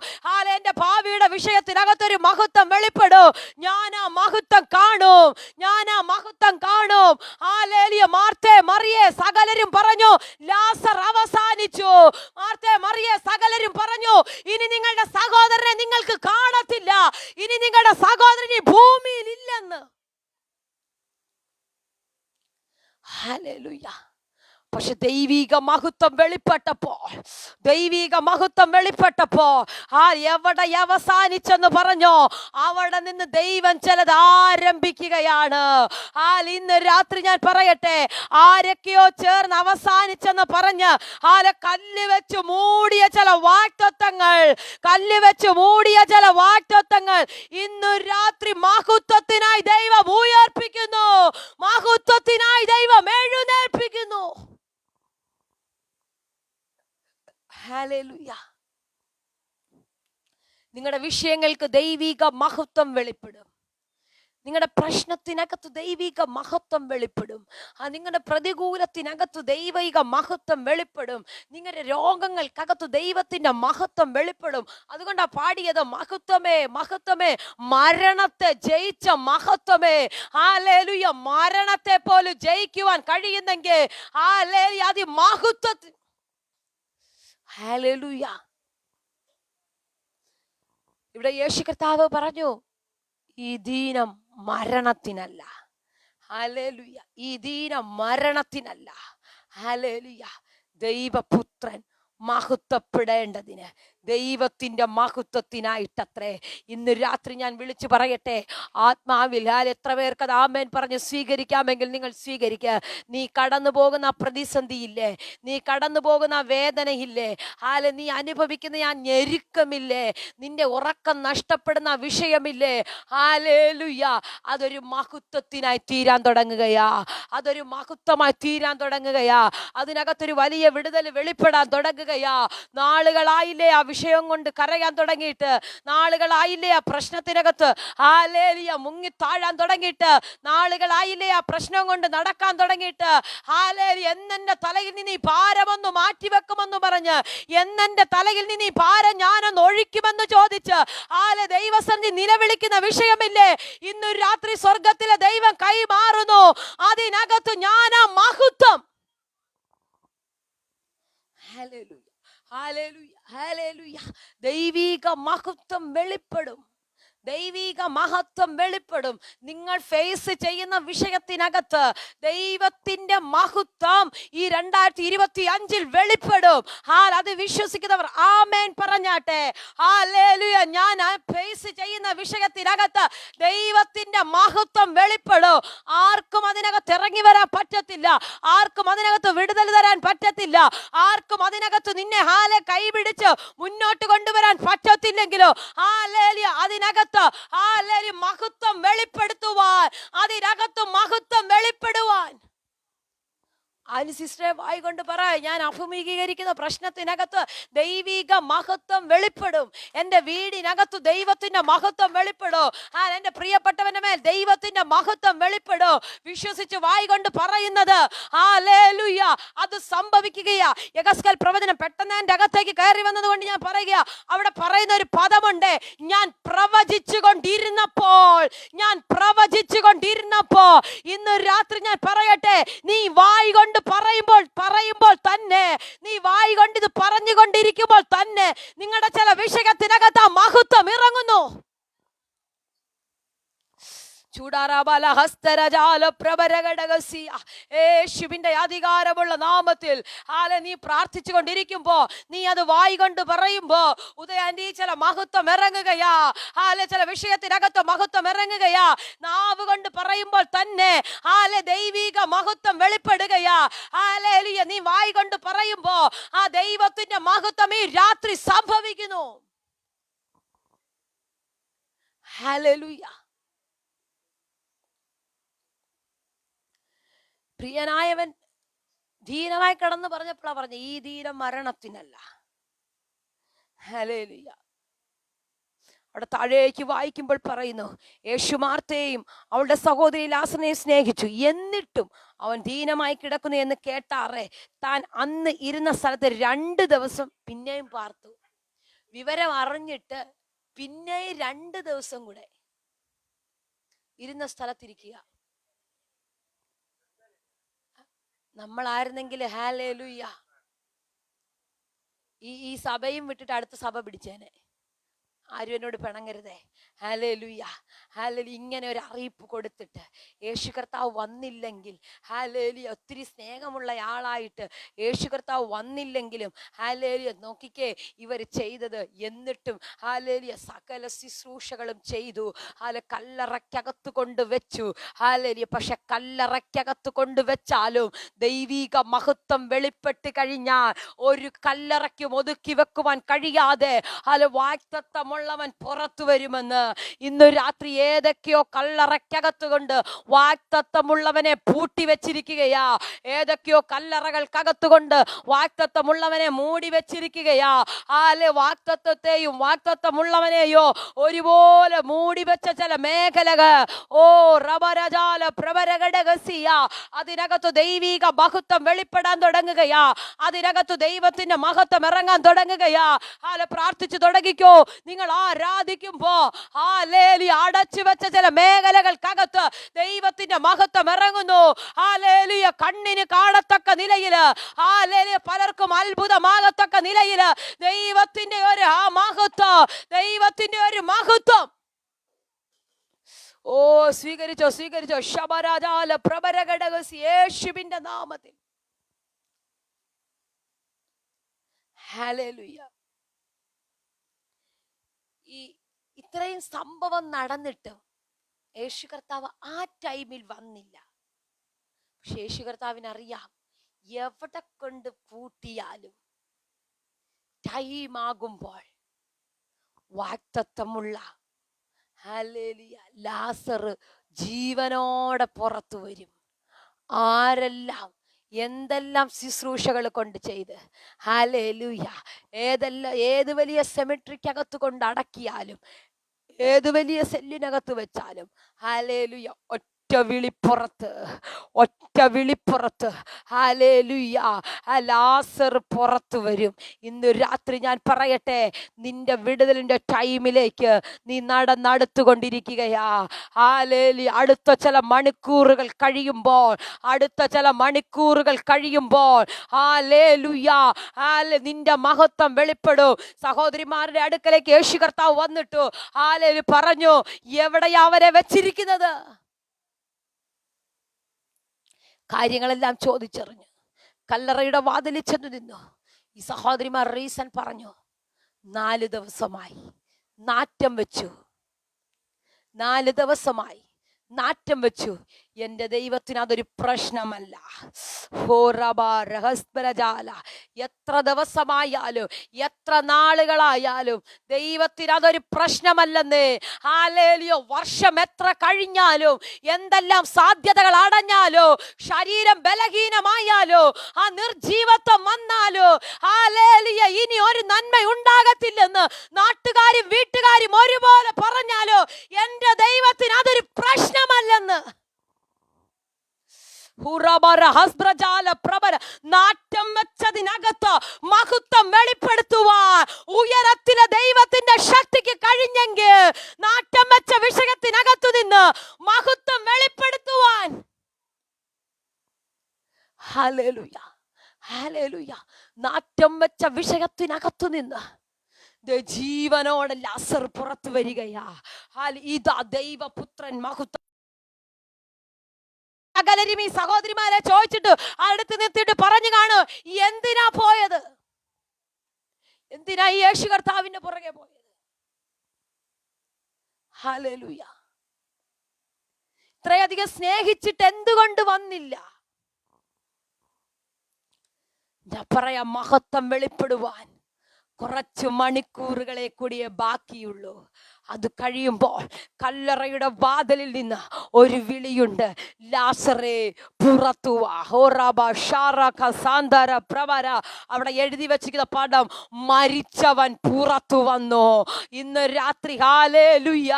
എൻ്റെ ഭാവിയുടെ വിഷയത്തിനകത്തൊരു മഹത്വം വെളിപ്പെടും. ഞാൻ ആ മഹത്വം കാണും, ഞാൻ ആ മഹത്വം കാണും. ഹല്ലേലൂയ. മാർത്തേ മറിയേ സകലരും പറഞ്ഞു ലാസർ അവസാനിച്ചു. മാർത്തേ മറിയേ സകലരും പറഞ്ഞു ഇനി നിങ്ങളുടെ സഹോദരൻ നിങ്ങൾക്ക് കാണത്തില്ല, ഇനി നിങ്ങളുടെ സഹോദരൻ ഭൂമിയിൽ ഇല്ലെന്ന്. ഹല്ലേലൂയ. പക്ഷെ ദൈവിക മഹത്വം വെളിപ്പെട്ടപ്പോൾ, ദൈവിക മഹത്വം വെളിപ്പെട്ടപ്പോ എവിടെ അവസാനിച്ചെന്ന് പറഞ്ഞോ അവിടെ നിന്ന് ദൈവം ചിലത് ആരംഭിക്കുകയാണ്. ഇന്ന് രാത്രി ഞാൻ പറയട്ടെ, ആരൊക്കെയോ ചേർന്ന് അവസാനിച്ചെന്ന് പറഞ്ഞ് കല്ല് വെച്ച് മൂടിയ ചില വാഗ്ദത്തങ്ങൾ, കല്ല് വെച്ച് മൂടിയ ചില വാഗ്ദത്തങ്ങൾ ഇന്നു രാത്രി മഹത്വത്തിനായി ദൈവം ഉയർപ്പിക്കുന്നു, മഹത്വത്തിനായി ദൈവം എഴുന്നേൽപ്പിക്കുന്നു. ഹല്ലേലൂയ. നിങ്ങളുടെ വിഷയങ്ങൾക്ക് ദൈവിക മഹത്വം വെളിപ്പെടും. നിങ്ങളുടെ പ്രശ്നത്തിനകത്ത് ദൈവിക മഹത്വം വെളിപ്പെടും. നിങ്ങളുടെ പ്രതികൂലത്തിനകത്ത് ദൈവിക മഹത്വം വെളിപ്പെടും. നിങ്ങളുടെ രോഗങ്ങൾക്കകത്ത് ദൈവത്തിന്റെ മഹത്വം വെളിപ്പെടും. അതുകൊണ്ടാ പാടിയത് മഹത്വമേ മഹത്വമേ, മരണത്തെ ജയിച്ച മഹത്വമേ. ഹല്ലേലൂയ. മരണത്തെ പോലും ജയിക്കുവാൻ കഴിയുന്നെങ്കിൽ ഹല്ലേലൂയ അത് മഹത്വത്തിൽ. ഹല്ലേലൂയ. ഇവിടെ യേശു കർത്താവ് പറഞ്ഞു ഈ ദീനം മരണത്തിനല്ല. ഹല്ലേലൂയ. ഈ ദീനം മരണത്തിനല്ല. ഹല്ലേലൂയ. ദൈവപുത്രൻ മഹത്വപ്പെടേണ്ടതിന്, ദൈവത്തിന്റെ മഹത്വത്തിനായിട്ടത്രേ. ഇന്ന് രാത്രി ഞാൻ വിളിച്ചു പറയട്ടെ, ആത്മാവിൽ എത്ര പേർക്ക് അത് ആമേൻ പറഞ്ഞ് സ്വീകരിക്കാമെങ്കിൽ നിങ്ങൾ സ്വീകരിക്കുക. നീ കടന്നു പോകുന്ന പ്രതിസന്ധിയില്ലേ, നീ കടന്നു പോകുന്ന വേദനയില്ലേ, നീ അനുഭവിക്കുന്ന ആ ഞെരുക്കമില്ലേ, നിന്റെ ഉറക്കം നഷ്ടപ്പെടുന്ന വിഷയമില്ലേ, ഹല്ലേലൂയ, അതൊരു മഹത്വത്തിനായി തീരാൻ തുടങ്ങുകയാ. അതൊരു മഹത്വമായി തീരാൻ തുടങ്ങുകയാ. അതിനകത്തൊരു വലിയ വിടുതൽ വെളിപ്പെടാൻ തുടങ്ങുകയാ. നാളുകളായില്ലേ ആ വിഷയം കൊണ്ട് കരയാൻ തുടങ്ങിയിട്ട്, നാളുകളായില്ലേ ആ പ്രശ്നത്തിനകത്ത് ഹല്ലേലൂയ മുങ്ങി താഴാൻ തുടങ്ങിയിട്ട്, നാളുകളായില്ലേ ആ പ്രശ്നം കൊണ്ട് നടക്കാൻ തുടങ്ങിയിട്ട്, ഹല്ലേലൂയ എന്നെന്റെ തലയിൽ നിന്ന് ഈ ഭാരമൊന്ന് മാറ്റിവെക്കുമെന്ന് പറഞ്ഞ്, എന്നെന്റെ തലയിൽ നിന്ന് ഈ ഭാരം ഞാനൊന്ന് ഒഴിക്കുമെന്ന് ചോദിച്ച് ദൈവസന്നിധി നിലവിളിക്കുന്ന വിഷയമില്ലേ, ഇന്നു രാത്രി സ്വർഗത്തിലെ ദൈവം കൈമാറുന്നു. അതിനകത്ത് ഞാനാ മഹത്വം. Hallelujah, hallelujah, hallelujah. ദൈവിക മഹത്വം വെളിപ്പെടും, ദൈവിക മഹത്വം വെളിപ്പെടും. നിങ്ങൾ ഫേസ് ചെയ്യുന്ന വിഷയത്തിനകത്ത് ദൈവത്തിന്റെ മഹത്വം ഈ 2025 വെളിപ്പെടും. അത് വിശ്വസിക്കുന്നവർ ആമേൻ പറഞ്ഞാട്ടെ. ഹല്ലേലൂയ. ഞാൻ ഫേസ് ചെയ്യുന്ന വിഷയത്തിനകത്ത് ദൈവത്തിന്റെ മഹത്വം വെളിപ്പെടും. ആർക്കും അതിനകത്ത് ഇറങ്ങി വരാൻ പറ്റത്തില്ല, ആർക്കും അതിനകത്ത് വിടുതൽ തരാൻ പറ്റത്തില്ല, ആർക്കും അതിനകത്ത് നിന്നെ കൈപിടിച്ച് മുന്നോട്ട് കൊണ്ടുവരാൻ പറ്റത്തില്ലെങ്കിലോ അതിനകത്ത് മഹത്വം വെളിപ്പെടുത്തുവാൻ, അതിനകത്ത് മഹത്വം വെളിപ്പെടുവാൻ. സിസ്റ്ററെ വായിക്കൊണ്ട് പറ, ഞാൻ അഭിമുഖീകരിക്കുന്ന പ്രശ്നത്തിനകത്ത് ദൈവിക മഹത്വം വെളിപ്പെടും. എൻ്റെ വീടിനകത്ത് ദൈവത്തിന്റെ മഹത്വം വെളിപ്പെടും. എൻ്റെ പ്രിയപ്പെട്ടവന്റെ മേൽ ദൈവത്തിന്റെ മഹത്വം വെളിപ്പെടും. വിശ്വസിച്ച് വായിക്കൊണ്ട് പറയുന്നത് ഹല്ലേലൂയ, അത് സംഭവിക്കുകയാ. യെഹെസ്കേൽ പ്രവചനം പെട്ടെന്ന് എൻ്റെ അകത്തേക്ക് കയറി വന്നതുകൊണ്ട് ഞാൻ പറയുക, അവിടെ പറയുന്ന ഒരു പദമുണ്ട്, ഞാൻ പ്രവചിച്ചു കൊണ്ടിരുന്നപ്പോൾ, ഞാൻ പ്രവചിച്ചു കൊണ്ടിരുന്നപ്പോൾ. ഇന്ന് രാത്രി ഞാൻ പറയട്ടെ, നീ വായിക്കൊണ്ട് പറയുമ്പോൾ തന്നെ, നീ വായി കൊണ്ട് ഇത് പറഞ്ഞുകൊണ്ടിരിക്കുമ്പോൾ തന്നെ നിങ്ങളുടെ ചില വിഷയത്തിനകത്ത് ആ മഹത്വം ഇറങ്ങുന്നു. യേശുവിന്റെ അധികാരമുള്ള നാമത്തിൽ നീ പ്രാർത്ഥിച്ചു കൊണ്ടിരിക്കുമ്പോ, നീ അത് വായിക്കൊണ്ട് പറയുമ്പോ ഉദയാന്റി ചില മഹത്വം ഇറങ്ങുകയാ. ചില വിഷയത്തിനകത്ത് മഹത്വം ഇറങ്ങുകയാ. നാവ് കൊണ്ട് പറയുമ്പോൾ തന്നെ ദൈവിക മഹത്വം വെളിപ്പെടുകയാ. നീ വായിക്കൊണ്ട് പറയുമ്പോ ആ ദൈവത്തിന്റെ മഹത്വം ഈ രാത്രി സംഭവിക്കുന്നു. ഹല്ലേലൂയ. പ്രിയനായവൻ ധീരമായി കടന്നു പറഞ്ഞപ്പോഴാ പറഞ്ഞ, ഈ ധീരം മരണത്തിനല്ല. ഹല്ലേലൂയ. അവിടെ താഴേക്ക് വായിക്കുമ്പോൾ പറയുന്നു, യേശു മാർത്തയെയും അവളുടെ സഹോദരി ലാസറിനെയും സ്നേഹിച്ചു, എന്നിട്ടും അവൻ ദീനമായി കിടക്കുന്നു എന്ന് കേട്ടാറേ താൻ അന്ന് ഇരുന്ന സ്ഥലത്ത് 2 ദിവസം പിന്നെയും പാർത്തു. വിവരം അറിഞ്ഞിട്ട് പിന്നെ 2 ദിവസം കൂടെ ഇരുന്ന സ്ഥലത്തിരിക്കുക. നമ്മളായിരുന്നെങ്കിൽ ഹല്ലേലൂയ ഈ സഭയും വിട്ടിട്ട് അടുത്ത സഭ പിടിച്ചേനെ. ആരും എന്നോട് പിണങ്ങരുതേ. Hallelujah, hallelujah. ഇങ്ങനെ ഒരു അറിയിപ്പ് കൊടുത്തിട്ട് യേശു കർത്താവ് വന്നില്ലെങ്കിൽ, ഹല്ലേലൂയ, ഒത്തിരി സ്നേഹമുള്ള ആളായിട്ട് യേശു കർത്താവ് വന്നില്ലെങ്കിലും, ഹല്ലേലൂയ, നോക്കിക്കേ ഇവർ ചെയ്തത്. എന്നിട്ടും ഹല്ലേലൂയ സകല ശുശ്രൂഷകളും ചെയ്തു. കല്ലറയ്ക്കകത്ത് കൊണ്ടുവച്ചു. ഹല്ലേലൂയ. പക്ഷെ കല്ലറയ്ക്കകത്ത് കൊണ്ടുവച്ചാലും ദൈവിക മഹത്വം വെളിപ്പെട്ട് കഴിഞ്ഞാൽ ഒരു കല്ലറയ്ക്കും ഒതുക്കി വെക്കുവാൻ കഴിയാതെ വാഗ്ദത്തമുള്ളവൻ പുറത്തു വരുമെന്ന് ഇന്ന് രാത്രി ഏതൊക്കെയോ കല്ലറയ്ക്കകത്ത് കൊണ്ട് വാഗ്ദത്തമുള്ളവനെ പൂട്ടി വെച്ചിരിക്കുകയാ. ഏതൊക്കെയോ കല്ലറകൾക്കകത്ത് കൊണ്ട് വാഗ്ദത്തമുള്ളവനെ മൂടി വെച്ചിരിക്കുകയാ. വാഗ്ദത്തത്തെയും വാഗ്ദത്തമുള്ളവനെയോ ഒരുപോലെ മൂടി വെച്ച ചില മേഖലകൾ, റബരജാല പ്രവരഘടകസിയ, അതിനകത്ത് ദൈവിക മഹത്വം വെളിപ്പെടാൻ തുടങ്ങുകയാ. അതിനകത്ത് ദൈവത്തിന്റെ മഹത്വം ഇറങ്ങാൻ തുടങ്ങുകയാ. പ്രാർത്ഥിച്ചു തുടങ്ങിക്കോ. നിങ്ങൾ ആരാധിക്കുമ്പോ അടച്ചു വെച്ച ചില മേഖലകൾക്കകത്ത് ദൈവത്തിന്റെ മഹത്വം ഇറങ്ങുന്നു. ഹല്ലേലൂയ. കണ്ണിന് കാണത്തക്ക നിലയില്, ഹല്ലേലൂയ, പലർക്കും അത്ഭുതമാകത്തക്ക നിലയില് ദൈവത്തിന്റെ ഒരു മഹത്വം, ദൈവത്തിന്റെ ഒരു മഹത്വം. സ്വീകരിച്ചോ, സ്വീകരിച്ചോ. ശബരാജാല പ്രബരഘടകസി, യേശുവിന്റെ നാമത്തിൽ. ഹല്ലേലൂയ. ഈ ഇത്രയും സംഭവം നടന്നിട്ടും യേശു കർത്താവ് ആ ടൈമിൽ വന്നില്ല. പക്ഷെ യേശു കർത്താവിനറിയാം, എവിടെ കൊണ്ട് പൂട്ടിയാലും ടൈം ആകുമ്പോൾ വാഗ്ദത്തമുള്ള ഹല്ലേലൂയ ലാസർ ജീവനോടെ പുറത്തു വരും. ആരെല്ലാം എന്തെല്ലാം ശുശ്രൂഷകൾ കൊണ്ട് ചെയ്ത് ഹല്ലേലൂയ ഏത് വലിയ സെമിട്രിക്കകത്ത് കൊണ്ട് അടക്കിയാലും, ഏത് വലിയ സെല്ലിനകത്ത് വെച്ചാലും ഹല്ലേലൂയ ഒറ്റ വിളിപ്പുറത്ത് ഹല്ലേലൂയ ലാസർ പുറത്തു വരും. ഇന്ന് രാത്രി ഞാൻ പറയട്ടെ, നിന്റെ വിടുതലിന്റെ ടൈമിലേക്ക് നീ നടന്നെടുത്തുകൊണ്ടിരിക്കുകയാ. ഹല്ലേലൂയ അടുത്ത ചില മണിക്കൂറുകൾ കഴിയുമ്പോൾ ഹല്ലേലൂയ നിന്റെ മഹത്വം വെളിപ്പെടും. സഹോദരിമാരുടെ അടുക്കലേക്ക് യേശു കർത്താവ് വന്നിട്ടു ഹല്ലേലൂയ പറഞ്ഞു, എവിടെയാ അവരെ വെച്ചിരിക്കുന്നത്? കാര്യങ്ങളെല്ലാം ചോദിച്ചറിഞ്ഞു കല്ലറയുടെ വാതിലിൽ ചെന്നു നിന്നു. ഈ സഹോദരിമാർ റീസൺ പറഞ്ഞു, 4 ദിവസമായി നാറ്റം വെച്ചു. 4 ദിവസമായി നാറ്റം വെച്ചു. എന്റെ ദൈവത്തിന് അതൊരു പ്രശ്നമല്ല. എത്ര ദിവസമായാലും എത്ര നാളുകളായാലും ദൈവത്തിന് അതൊരു പ്രശ്നമല്ലെന്നേ. ഹല്ലേലൂയ. വർഷം എത്ര കഴിഞ്ഞാലും, എന്തെല്ലാം സാധ്യതകൾ അടഞ്ഞാലോ, ശരീരം ബലഹീനമായാലോ, ആ നിർജീവത്വം വന്നാലോ, ഹല്ലേലൂയ ഇനി ഒരു നന്മ ഉണ്ടാകത്തില്ലെന്ന് നാട്ടുകാരും വീട്ടുകാരും ഒരുപോലെ പറഞ്ഞാലോ, എന്റെ ദൈവത്തിന് അതൊരു പ്രശ്നമല്ലെന്ന്. നാറ്റം വെച്ചതിനകത്ത് മഹത്വം വെളിപ്പെടുത്തുവാൻ ഉയരത്തിലെ ദൈവത്തിന്റെ ശക്തിക്ക് കഴിഞ്ഞെങ്കിൽ, നാറ്റം വെച്ച വിഷയത്തിനകത്തു നിന്ന് മഹത്വം വെളിപ്പെടുത്തുവാൻ ഹല്ലേലൂയ ഹല്ലേലൂയ നാറ്റം വെച്ച വിഷയത്തിനകത്തു നിന്ന് ജീവനോടെ ലാസർ പുറത്തു വരികയാ. ഇതാ ദൈവപുത്രൻ മഹത്വം. സകലരും ഈ സഹോദരിമാരെ ചോദിച്ചിട്ട് അടുത്ത് നിർത്തിയിട്ട് പറഞ്ഞു കാണു, എന്തിനാ പോയത്? എന്തിനാ ഈ യേശു കർത്താവിന്റെ പുറകെ പോയത്? ഹല്ലേലൂയ. ഇത്രയധികം സ്നേഹിച്ചിട്ട് എന്തുകൊണ്ട് വന്നില്ല? ഞാൻ പറയാം, മഹത്വം വെളിപ്പെടുവാൻ കുറച്ച് മണിക്കൂറുകളെ കൂടിയേ ബാക്കിയുള്ളൂ. അത് കഴിയുമ്പോൾ കല്ലറയുടെ വാതിലിൽ നിന്ന് ഒരു വിളിയുണ്ട്, ലാസറേ പുറത്തു വാ. അവിടെ എഴുതി വെച്ചിരിക്കുന്ന പദം, മരിച്ചവൻ പുറത്തു വന്നു. ഇന്ന് രാത്രി ഹല്ലേലൂയ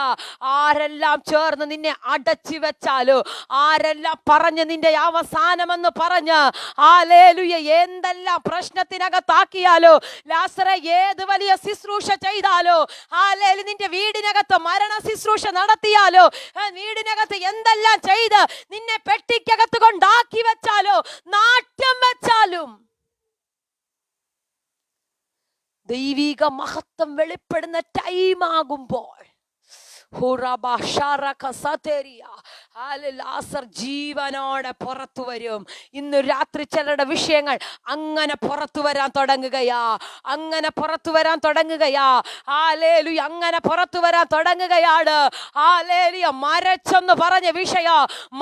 ആരെല്ലാം ചേർന്ന് നിന്നെ അടച്ചു വെച്ചാലോ, ആരെല്ലാം പറഞ്ഞ് നിന്റെ അവസാനമെന്ന് പറഞ്ഞ് ഹല്ലേലൂയ എന്തെല്ലാം പ്രശ്നത്തിനകത്താക്കിയാലോ, ലാസറേ ഏത് വലിയ ശുശ്രൂഷ ചെയ്താലോ, ഹല്ലേലൂയ നിന്റെ വീടിനകത്ത് മരണ ശുശ്രൂഷ നടത്തിയാലോ, വീടിനകത്ത് എന്തെല്ലാം ചെയ്ത് നിന്നെ പെട്ടിക്കകത്ത് കൊണ്ടാക്കി വെച്ചാലോ, നാട്യം വെച്ചാലും ദൈവിക മഹത്വം വെളിപ്പെടുന്ന ടൈം ആകുമ്പോൾ ലാസർ ജീവനോടെ പുറത്തു വരും. ഇന്ന് രാത്രി ചിലരുടെ വിഷയങ്ങൾ അങ്ങനെ പുറത്തു വരാൻ തുടങ്ങുകയാ. അങ്ങനെ പുറത്തു വരാൻ തുടങ്ങുകയാണ്. ഹല്ലേലൂയ മരച്ചെന്ന് പറഞ്ഞ വിഷയ,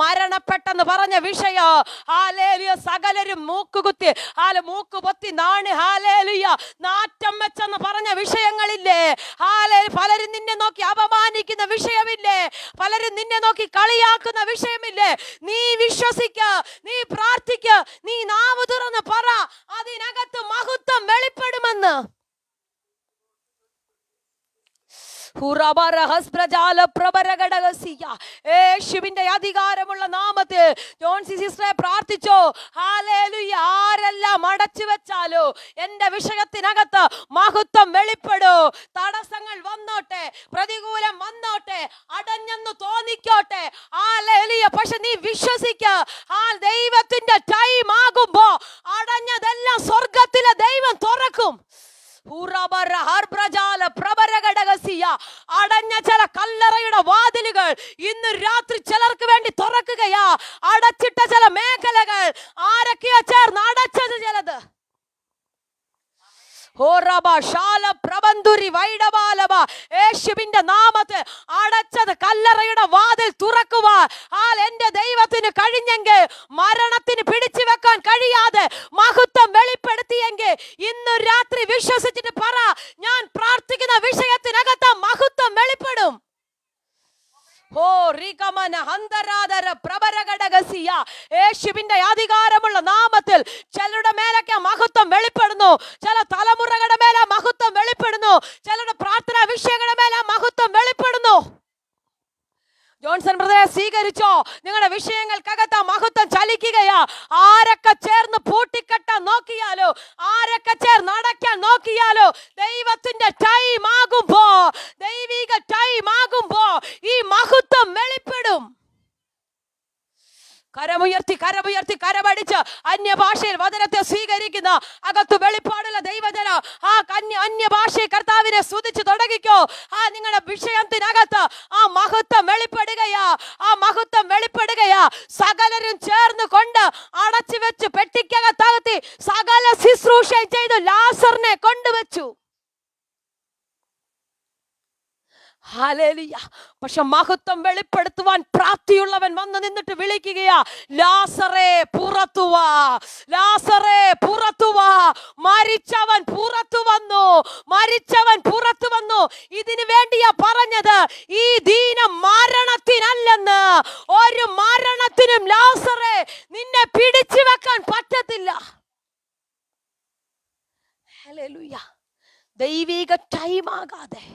മരണപ്പെട്ടെന്ന് പറഞ്ഞ വിഷയ, ഹല്ലേലൂയ സകലരും മൂക്കുകുത്തി മൂക്കുപൊത്തി നാണ് ഹല്ലേലൂയ നാറ്റം വെച്ചെന്ന് പറഞ്ഞ വിഷയങ്ങളില്ലേ, ഹല്ലേലൂയ പലരും നിന്നെ നോക്കി അപമാനിക്കുന്ന വിഷയമില്ലേ, പലരും നിന്നെ നോക്കി കളിയാക്കുന്ന വിഷയമില്ലേ, നീ വിശ്വസിക്ക, നീ പ്രാർത്ഥിക്ക, നീ നാവ് തുറന്ന് പറ, അതിനകത്ത് മഹത്വം വെളിപ്പെടുമെന്ന്. യേശുവിന്റെ അധികാരമുള്ള നാമത്തിൽ ജോൺസി സിസ്റ്ററെ പ്രാർത്ഥിച്ചോ. ഹല്ലേലൂയ ആരെല്ലാം അടച്ചു വെച്ചാലോ, എന്റെ വിഷയത്തിനകത്ത് മഹത്വം വെളിപ്പെടൂ. തടസ്സങ്ങൾ വന്നോട്ടെ, പ്രതികൂലം വന്നോട്ടെ, അടഞ്ഞെന്ന് തോന്നിക്കോട്ടെ, ഹല്ലേലൂയ പക്ഷെ നീ വിശ്വസിക്ക, ദൈവത്തിന്റെ ടൈം ആകുമ്പോ അടഞ്ഞതെല്ലാം സ്വർഗത്തിലെ ദൈവം തുറക്കും. അടഞ്ഞ ചില കല്ലറയുടെ വാതിലുകൾ ഇന്ന് രാത്രി ചിലർക്ക് വേണ്ടി തുറക്കുകയാ. അടച്ചിട്ട ചില മേഖലകൾ ആരൊക്കെയോ ചേർന്ന് അടച്ചത് ചിലത് യേശുവിന്റെ നാമത്തിൽ അടച്ചത് കല്ലറയുടെ വാതിൽ തുറക്കുവാൻ എന്റെ ദൈവത്തിന് കഴിഞ്ഞെങ്കിൽ, മരണത്തിന് പിടിച്ചു വെക്കാൻ കഴിയാതെ മഹത്വം വെളിപ്പെടുത്തിയെങ്കിൽ, ഇന്ന് രാത്രി വിശ്വസിച്ചിട്ട് പറ, ഞാൻ പ്രാർത്ഥിക്കുന്ന വിഷയത്തിനകത്ത് മഹത്വം വെളിപ്പെടും. യേശുവിന്റെ അധികാരമുള്ള നാമത്തിൽ ചിലരുടെ മേലൊക്കെ മഹത്വം വെളിപ്പെടുന്നു. ചില തലമുറകളുടെ മേലെ മഹത്വം വെളിപ്പെടുന്നു. ചിലരുടെ പ്രാർത്ഥനാ വിഷയങ്ങളുടെ മേലെ മഹത്വം വെളിപ്പെടുന്നു. ജോൺസൺ ബ്രദറെ സ്വീകരിച്ചോ? നിങ്ങളുടെ വിഷയങ്ങൾക്കകത്ത് മഹത്വം ചലിക്കുകയാ. ആരൊക്കെ ചേർന്ന് പൂട്ടിക്കെട്ടാൻ നോക്കിയാലോ, ആരൊക്കെ ചേർന്ന് അടയ്ക്കാൻ നോക്കിയാലോ, ദൈവത്തിന്റെ ടൈം ആകുമ്പോ, ദൈവിക ടൈം ആകുമ്പോ ഈ മഹത്വം വെളിപ്പെടും. കരമുയർത്തി കരമുയർത്തി കരമടിച്ച് അന്യഭാഷയിൽ വചനത്തെ സ്വീകരിക്കുന്ന അകത്ത് വെളിപ്പാടുള്ള ദൈവജന അന്യഭാഷയിൽ കർത്താവിനെ സ്തുതിച്ച് തുടങ്ങിക്കോ. നിങ്ങളുടെ വിഷയത്തിനകത്ത് മഹത്വം വെളിപ്പെടുകയാ, മഹത്വം വെളിപ്പെടുകയാ. സകലരും ചേർന്ന് കൊണ്ട് അടച്ചു വെച്ച് പെട്ടിക്കകത്തകത്തി സകല ശുശ്രൂഷ ചെയ്ത് ലാസറിനെ കൊണ്ടുവച്ചു. ഹല്ലേലൂയ. പക്ഷെ മഹത്വം വെളിപ്പെടുത്തുവാൻ പ്രാപ്തിയുള്ളവൻ വന്ന് നിന്നിട്ട് വിളിക്കുകയാ, ലാസറേ പുറത്തു വാ, ലാസറേ പുറത്തു വാ. മരിച്ചവൻ പുറത്തു വന്നു, മരിച്ചവൻ പുറത്തു വന്നു. ഇതിനു വേണ്ടിയാ പറഞ്ഞത്, ഈ ദീനം മരണത്തിനല്ലെന്ന്. ഒരു മരണത്തിനും ലാസറേ നിന്നെ പിടിച്ചു വെക്കാൻ പറ്റത്തില്ല. ഹല്ലേലൂയ. ദൈവിക ടൈം ആകാതെ,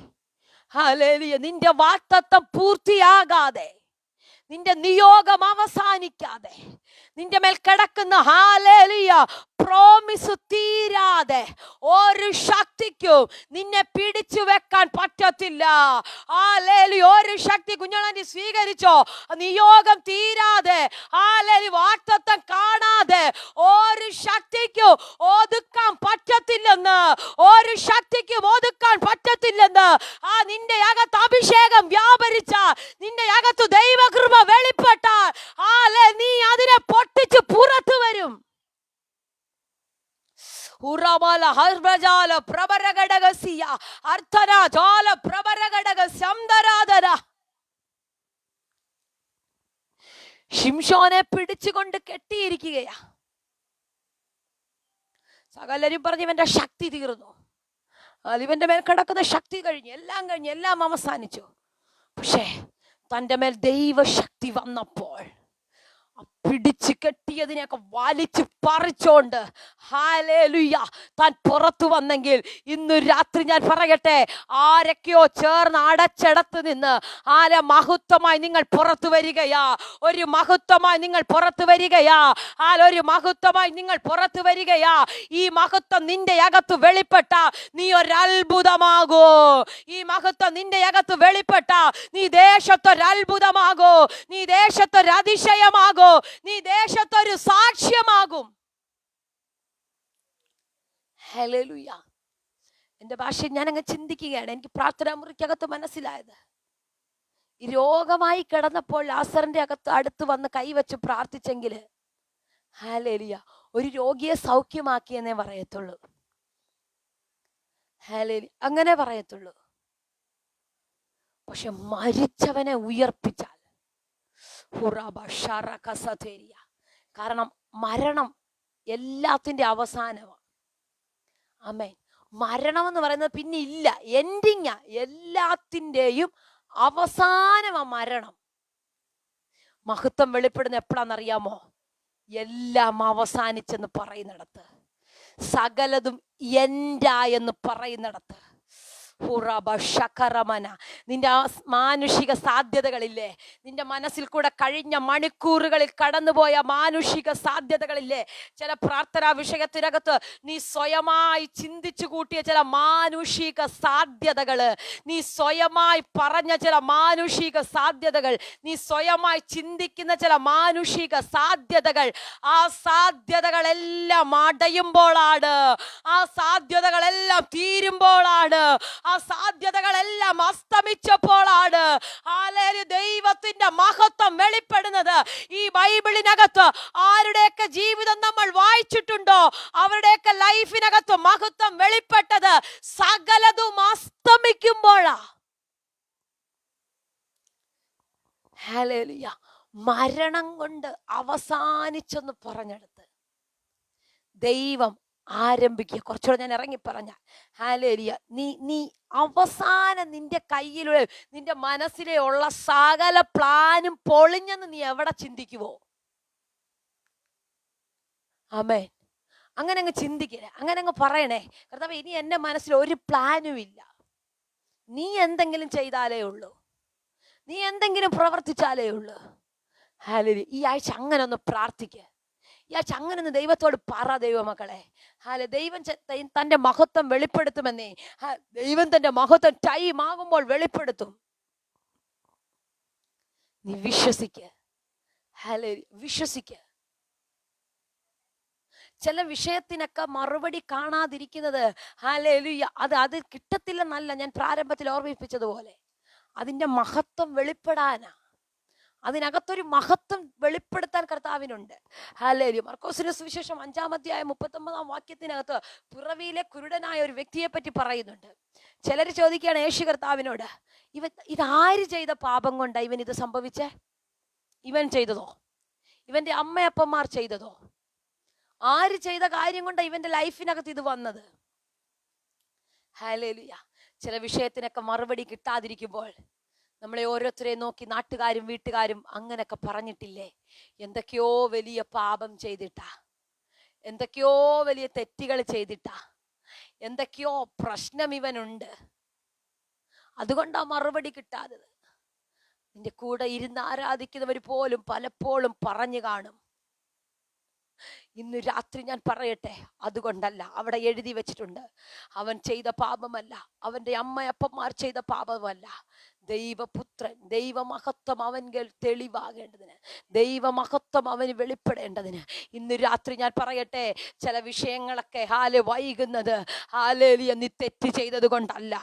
ഹല്ലേലൂയ, നിന്റെ വാഗ്ദത്തം പൂർത്തിയാകാതെ, നിന്റെ നിയോഗം അവസാനിക്കാതെ, നിന്റെ മേൽ കിടക്കുന്ന ഹല്ലേലൂയ പ്രോമിസ് തീരാതെ ഒരു ശക്തിക്കും നിന്നെ പിടിച്ചു വെക്കാൻ പറ്റത്തില്ല. ഹല്ലേലൂയ. ഒരു ശക്തി കുഞ്ഞാളി സ്വീകരിച്ചോ? നിയോഗം തീരാതെ, ഹല്ലേലൂയ, വാഗ്ദത്തം കാണാതെ ഒരു ശക്തിക്കും ഒതുക്കാൻ പറ്റത്തില്ലെന്ന്, ഒരു ശക്തിക്കും ഒതുക്കാൻ പറ്റത്തില്ലെന്ന്. നിന്റെ അകത്ത് അഭിഷേകം വ്യാപരിച്ച, നിന്റെ അകത്ത് ദൈവകൃപ വെളിപ്പെട്ടാൽ നീ അതിനെ പൊട്ടിച്ച് പുറത്തു വരും. ശിംശോനെ പിടിച്ചുകൊണ്ട് കെട്ടിയിരിക്കുകയാ. സകലരും പറഞ്ഞു ഇവന്റെ ശക്തി തീർന്നു, ഇവന്റെ മേൽ കിടക്കുന്ന ശക്തി കഴിഞ്ഞു, എല്ലാം കഴിഞ്ഞു, എല്ലാം അവസാനിച്ചു. പക്ഷേ തൻ്റെ മേൽ ദൈവശക്തി വന്നപ്പോൾ പിടിച്ചു കെട്ടിയതിനെയൊക്കെ വലിച്ചു പറിച്ചോണ്ട് ഹല്ലേലൂയ താൻ പുറത്തു വന്നെങ്കിൽ, ഇന്ന് രാത്രി ഞാൻ പറയട്ടെ, ആരൊക്കെയോ ചേർന്ന് അടച്ചടത്ത് നിന്ന് മഹത്വമായി നിങ്ങൾ പുറത്തു വരികയാ. ഒരു മഹത്വമായി നിങ്ങൾ പുറത്തു വരികയാ. ഒരു മഹത്വമായി നിങ്ങൾ പുറത്തു വരികയാ. ഈ മഹത്വം നിന്റെ അകത്ത് വെളിപ്പെട്ട നീ ഒരത്ഭുതമാകൂ. ഈ മഹത്വം നിന്റെ അകത്ത് വെളിപ്പെട്ട നീ ദേശത്തൊരത്ഭുതമാകൂ, നീ ദേശത്തൊരതിശയമാകൂ, നീ ദേശത്തൊരു സാക്ഷ്യമാകും. ഹല്ലേലൂയ. എൻ്റെ ഭാഷയിൽ ഞാനങ്ങ് ചിന്തിക്കുകയാണ്. എനിക്ക് പ്രാർത്ഥനാ മുറിക്കകത്ത് മനസ്സിലായത്, ഈ രോഗമായി കിടന്നപ്പോൾ ലാസറിന്റെ അകത്ത് അടുത്ത് വന്ന് കൈവച്ച് പ്രാർത്ഥിച്ചെങ്കിൽ ഹല്ലേലൂയ ഒരു രോഗിയെ സൗഖ്യമാക്കിയെന്നേ പറയത്തുള്ളൂ. ഹല്ലേലൂയ, അങ്ങനെ പറയത്തുള്ളൂ. പക്ഷെ മരിച്ചവനെ ഉയർപ്പിച്ചാൽ, കാരണം മരണം എല്ലാത്തിന്റെ അവസാനമാണ്. ആമേൻ. മരണം എന്ന് പറയുന്നത് പിന്നെ ഇല്ല, എൻഡിങ്. എല്ലാത്തിൻ്റെയും അവസാനമാ മരണം. മഹത്വം വെളിപ്പെടുന്ന എപ്പോഴാണെന്നറിയാമോ? എല്ലാം അവസാനിച്ചെന്ന് പറയുന്നിടത്ത്, സകലതും എന്ന് പറയുന്നിടത്ത്. നിന്റെ മാനുഷിക സാധ്യതകളില്ലേ, നിന്റെ മനസ്സിൽ കൂടെ കഴിഞ്ഞ മണിക്കൂറുകളിൽ കടന്നുപോയ മാനുഷിക സാധ്യതകളില്ലേ, ചില പ്രാർത്ഥനാ വിഷയത്തിനകത്ത് നീ സ്വയമായി ചിന്തിച്ചു കൂട്ടിയ ചില മാനുഷിക സാധ്യതകള്, നീ സ്വയമായി പറഞ്ഞ ചില മാനുഷിക സാധ്യതകൾ, നീ സ്വയമായി ചിന്തിക്കുന്ന ചില മാനുഷിക സാധ്യതകൾ, ആ സാധ്യതകളെല്ലാം അടയുമ്പോഴാണ്, ആ സാധ്യതകളെല്ലാം തീരുമ്പോഴാണ്, ആ ആ സാധ്യതകളെല്ലാം അസ്തമിച്ചപ്പോഴാണ് ഹല്ലേലൂയ ദൈവത്തിന്റെ മഹത്വം വെളിപ്പെടുന്നത്. ഈ ബൈബിളിനകത്ത് ആരുടെയൊക്കെ ജീവിതം നമ്മൾ വായിച്ചിട്ടുണ്ടോ അവരുടെയൊക്കെ ലൈഫിനകത്ത് മഹത്വം വെളിപ്പെട്ടത് സകലതും അസ്തമിക്കുമ്പോഴാ. ഹല്ലേലൂയ. മരണം കൊണ്ട് അവസാനിച്ചെന്ന് പറഞ്ഞെടുത്ത് ദൈവം ആരംഭിക്കുക. കുറച്ചുകൂടെ ഞാൻ ഇറങ്ങി പറഞ്ഞ ഹല്ലേലൂയ, നീ അവസാനം നിന്റെ കയ്യിലുള്ള നിന്റെ മനസ്സിലെ ഉള്ള സകല പ്ലാനും പൊളിഞ്ഞെന്ന് നീ എവിടെ ചിന്തിക്കുവോ? ആമേൻ. അങ്ങനെ അങ്ങ് ചിന്തിക്കണേ, അങ്ങനെ അങ്ങ് പറയണേ, കർത്താവേ ഇനി എൻ്റെ മനസ്സിൽ ഒരു പ്ലാനും ഇല്ല, നീ എന്തെങ്കിലും ചെയ്താലേ ഉള്ളൂ, നീ എന്തെങ്കിലും പ്രവർത്തിച്ചാലേ ഉള്ളൂ. ഹല്ലേലൂയ. ഈ ആഴ്ച അങ്ങനെ ഒന്ന് പ്രാർത്ഥിക്കുക. ഈ ആഴ്ച അങ്ങനെ ഒന്ന് ദൈവത്തോട് പറ, ദൈവമക്കളെ ഹല്ലേലൂയ, ദൈവം തന്റെ മഹത്വം വെളിപ്പെടുത്തുമെന്നേ. ദൈവം തന്റെ മഹത്വം ടൈം ആകുമ്പോൾ വെളിപ്പെടുത്തും. നീ വിശ്വസിക്കുക. ഹല്ലേലൂയ, വിശ്വസിക്കുക. ചില വിഷയത്തിനൊക്കെ മറുപടി കാണാതിരിക്കുന്നത് ഹല്ലേലൂയ അത് കിട്ടത്തില്ലെന്നല്ല, ഞാൻ പ്രാരംഭത്തിൽ ഓർമ്മിപ്പിച്ചതുപോലെ അതിന്റെ മഹത്വം വെളിപ്പെടാനാ. അതിനകത്തൊരു മഹത്വം വെളിപ്പെടുത്താൻ കർത്താവിനുണ്ട്. ഹല്ലേലൂയ. മർക്കോസിന്റെ സുവിശേഷം 5-ാം അധ്യായം 39-ാം വാക്യത്തിനകത്ത് പിറവിയിലെ കുരുടനായ ഒരു വ്യക്തിയെ പറ്റി പറയുന്നുണ്ട്. ചിലർ ചോദിക്കുകയാണ് യേശു കർത്താവിനോട്, ഇതാര് ചെയ്ത പാപം കൊണ്ടാ ഇവൻ ഇത് സംഭവിച്ചേ? ഇവൻ ചെയ്തതോ? ഇവന്റെ അമ്മയപ്പന്മാർ ചെയ്തതോ? ആര് ചെയ്ത കാര്യം കൊണ്ടാ ഇവന്റെ ലൈഫിനകത്ത് ഇത് വന്നത്? ഹല്ലേലൂയ. ചില വിഷയത്തിനൊക്കെ മറുപടി കിട്ടാതിരിക്കുമ്പോൾ നമ്മളെ ഓരോരുത്തരെ നോക്കി നാട്ടുകാരും വീട്ടുകാരും അങ്ങനൊക്കെ പറഞ്ഞിട്ടില്ലേ, എന്തൊക്കെയോ വലിയ പാപം ചെയ്തിട്ടാ, എന്തൊക്കെയോ വലിയ തെറ്റുകൾ ചെയ്തിട്ടാ, എന്തൊക്കെയോ പ്രശ്നം ഇവനുണ്ട്, അതുകൊണ്ടാ മറുപടി കിട്ടാത്തത്. നിന്റെ കൂടെ ഇരുന്ന് ആരാധിക്കുന്നവർ പോലും പലപ്പോഴും പറഞ്ഞു കാണും. ഇന്ന് രാത്രി ഞാൻ പറയട്ടെ, അതുകൊണ്ടല്ല. അവിടെ എഴുതി വെച്ചിട്ടുണ്ട്, അവൻ ചെയ്ത പാപമല്ല, അവന്റെ അമ്മയപ്പന്മാർ ചെയ്ത പാപമല്ല, ദൈവപുത്രൻ, ദൈവമഹത്വം അവൻകൾ തെളിവാകേണ്ടതിന്, ദൈവമഹത്വം അവന് വെളിപ്പെടേണ്ടതിന് ഇന്ന് രാത്രി ഞാൻ പറയട്ടെ, ചില വിഷയങ്ങളൊക്കെ വൈകുന്നത് ഹല്ലേലൂയ നീ തെറ്റ് ചെയ്തത് കൊണ്ടല്ല,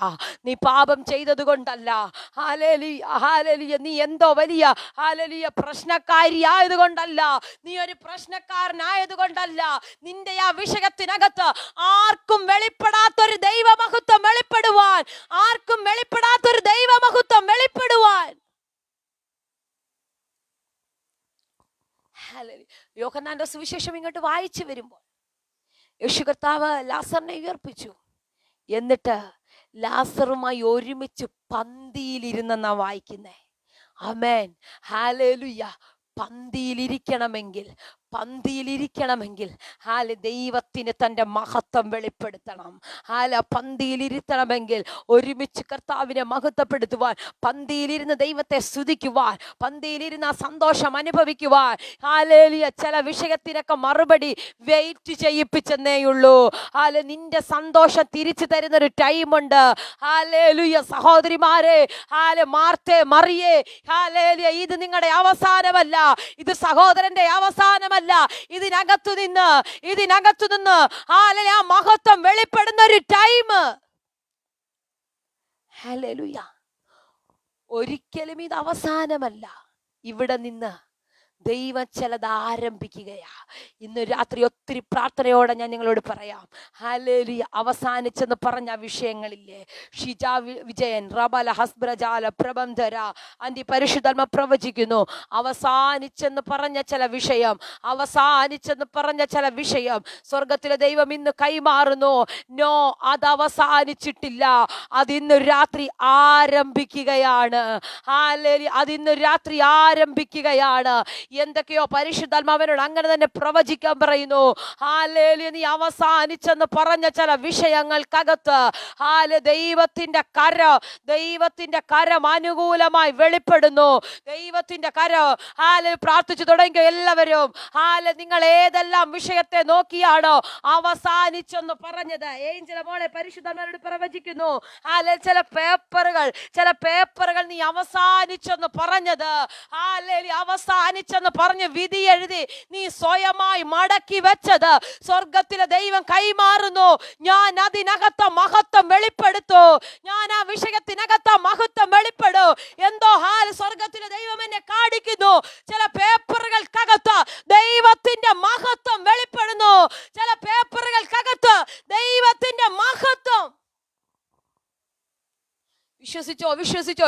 നീ പാപം ചെയ്തത് കൊണ്ടല്ല, ഹല്ലേലൂയ നീ എന്തോ വലിയ ഹല്ലേലൂയ പ്രശ്നക്കാരിയായത് കൊണ്ടല്ല, നീ ഒരു പ്രശ്നക്കാരനായത് കൊണ്ടല്ല. നിന്റെ ആ വിഷയത്തിനകത്ത് ആർക്കും വെളിപ്പെടാത്തൊരു ദൈവമഹത്വം വെളിപ്പെടുവാൻ, ആർക്കും വെളിപ്പെടാത്തൊരു ദൈവമഹത്വം വെളിപ്പെടുവാൻ. യോഹന്നാന്റെ സുവിശേഷം ഇങ്ങോട്ട് വായിച്ചു വരുമ്പോൾ യേശു കർത്താവ് ലാസറിനെ ഉയർപ്പിച്ചു. എന്നിട്ട് ലാസറുമായി ഒരുമിച്ച് പന്തിയിലിരുന്നെന്നാ വായിക്കുന്നേ. ആമേൻ. ഹല്ലേലൂയ. പന്തിയിലിരിക്കണമെങ്കിൽ ദൈവത്തിന് തൻ്റെ മഹത്വം വെളിപ്പെടുത്തണം. പന്തിയിലിരുത്തണമെങ്കിൽ ഒരുമിച്ച് കർത്താവിനെ മഹത്വപ്പെടുത്തുവാൻ, പന്തിയിലിരുന്ന് ദൈവത്തെ സ്തുതിക്കുവാൻ, പന്തിയിലിരുന്ന് ആ സന്തോഷം അനുഭവിക്കുവാൻ ഹല്ലേലൂയ. ചില വിഷയത്തിനൊക്കെ മറുപടി വെയിറ്റ് ചെയ്യിപ്പിച്ചെന്നേയുള്ളൂ. നിന്റെ സന്തോഷം തിരിച്ചു തരുന്നൊരു ടൈമുണ്ട്. ഹല്ലേലൂയ. സഹോദരിമാരെ, മാർത്തേ, മറിയേ, ഹല്ലേലൂയ, ഇത് നിങ്ങളുടെ അവസാനമല്ല, ഇത് സഹോദരന്റെ അവസാനമല്ല. ഇതിനകത്തു നിന്ന് ആ മഹത്വം വെളിപ്പെടുന്ന ഒരു ടൈം. ഹല്ലേലൂയ. ഒരിക്കലും ഇത് അവസാനമല്ല. ഇവിടെ നിന്ന് ദൈവം ചിലത് ആരംഭിക്കുകയാ. ഇന്ന് രാത്രി ഒത്തിരി പ്രാർത്ഥനയോടെ ഞാൻ നിങ്ങളോട് പറയാം, ഹല്ലേലൂയ. അവസാനിച്ചെന്ന് പറഞ്ഞ വിഷയങ്ങളില്ലേ, ഷിജ വിജയൻ, റബല ഹസ്ബ്രജാല പ്രബന്ധര അന്റി പരിശുദ്ധമ പ്രവചിക്കുന്നു, അവസാനിച്ചെന്ന് പറഞ്ഞ ചില വിഷയം, അവസാനിച്ചെന്ന് പറഞ്ഞ ചില വിഷയം സ്വർഗത്തിലെ ദൈവം ഇന്ന് കൈമാറുന്നു. നോ, അത് അവസാനിച്ചിട്ടില്ല, അതിന്ന് രാത്രി ആരംഭിക്കുകയാണ്. ഹല്ലേലൂയ. അതിന്ന് രാത്രി ആരംഭിക്കുകയാണ്. എന്തൊക്കെയോ പരിശുദ്ധാത്മാവിനോട് അങ്ങനെ തന്നെ പ്രവചിക്കാൻ പറയുന്നു. ഹല്ലേലൂയ. നീ അവസാനിച്ചെന്ന് പറഞ്ഞ ചില വിഷയങ്ങൾക്കകത്ത് ദൈവത്തിന്റെ കരം അനുകൂലമായി വെളിപ്പെടുന്നു. ദൈവത്തിന്റെ കരം പ്രാർത്ഥിച്ചു തുടങ്ങിയ എല്ലാവരും നിങ്ങൾ ഏതെല്ലാം വിഷയത്തെ നോക്കിയാണോ അവസാനിച്ചെന്ന് പറഞ്ഞത്, ഏഞ്ചല മോളെ പരിശുദ്ധാത്മാവിനോട് പ്രവചിക്കുന്നു. ചില പേപ്പറുകൾ നീ അവസാനിച്ചെന്ന് പറഞ്ഞത്, അവസാനിച്ചെന്ന് അവസാനിച്ചെന്ന് പറഞ്ഞ് വിധി എഴുതി നീ സ്വയമായി മടക്കി വെച്ചത് സ്വർഗത്തിലെ ദൈവം കൈമാറുന്നു. ഞാൻ അതിനകത്ത മഹത്വം വെളിപ്പെടുത്തു. ഞാൻ ആ വിഷയത്തിനകത്ത മഹത്വം വെളിപ്പെടു. എന്തോ സ്വർഗത്തിലെ ദൈവം എന്നെ കാണിക്കുന്നു. ചില പേപ്പറുകൾക്കകത്ത് ദൈവത്തിന്റെ മഹത്വം വെളിപ്പെടുന്നു. ചില പേപ്പറുകൾക്കകത്ത് ദൈവത്തിന്റെ മഹത്വം. വിശ്വസിച്ചോ വിശ്വസിച്ചോ.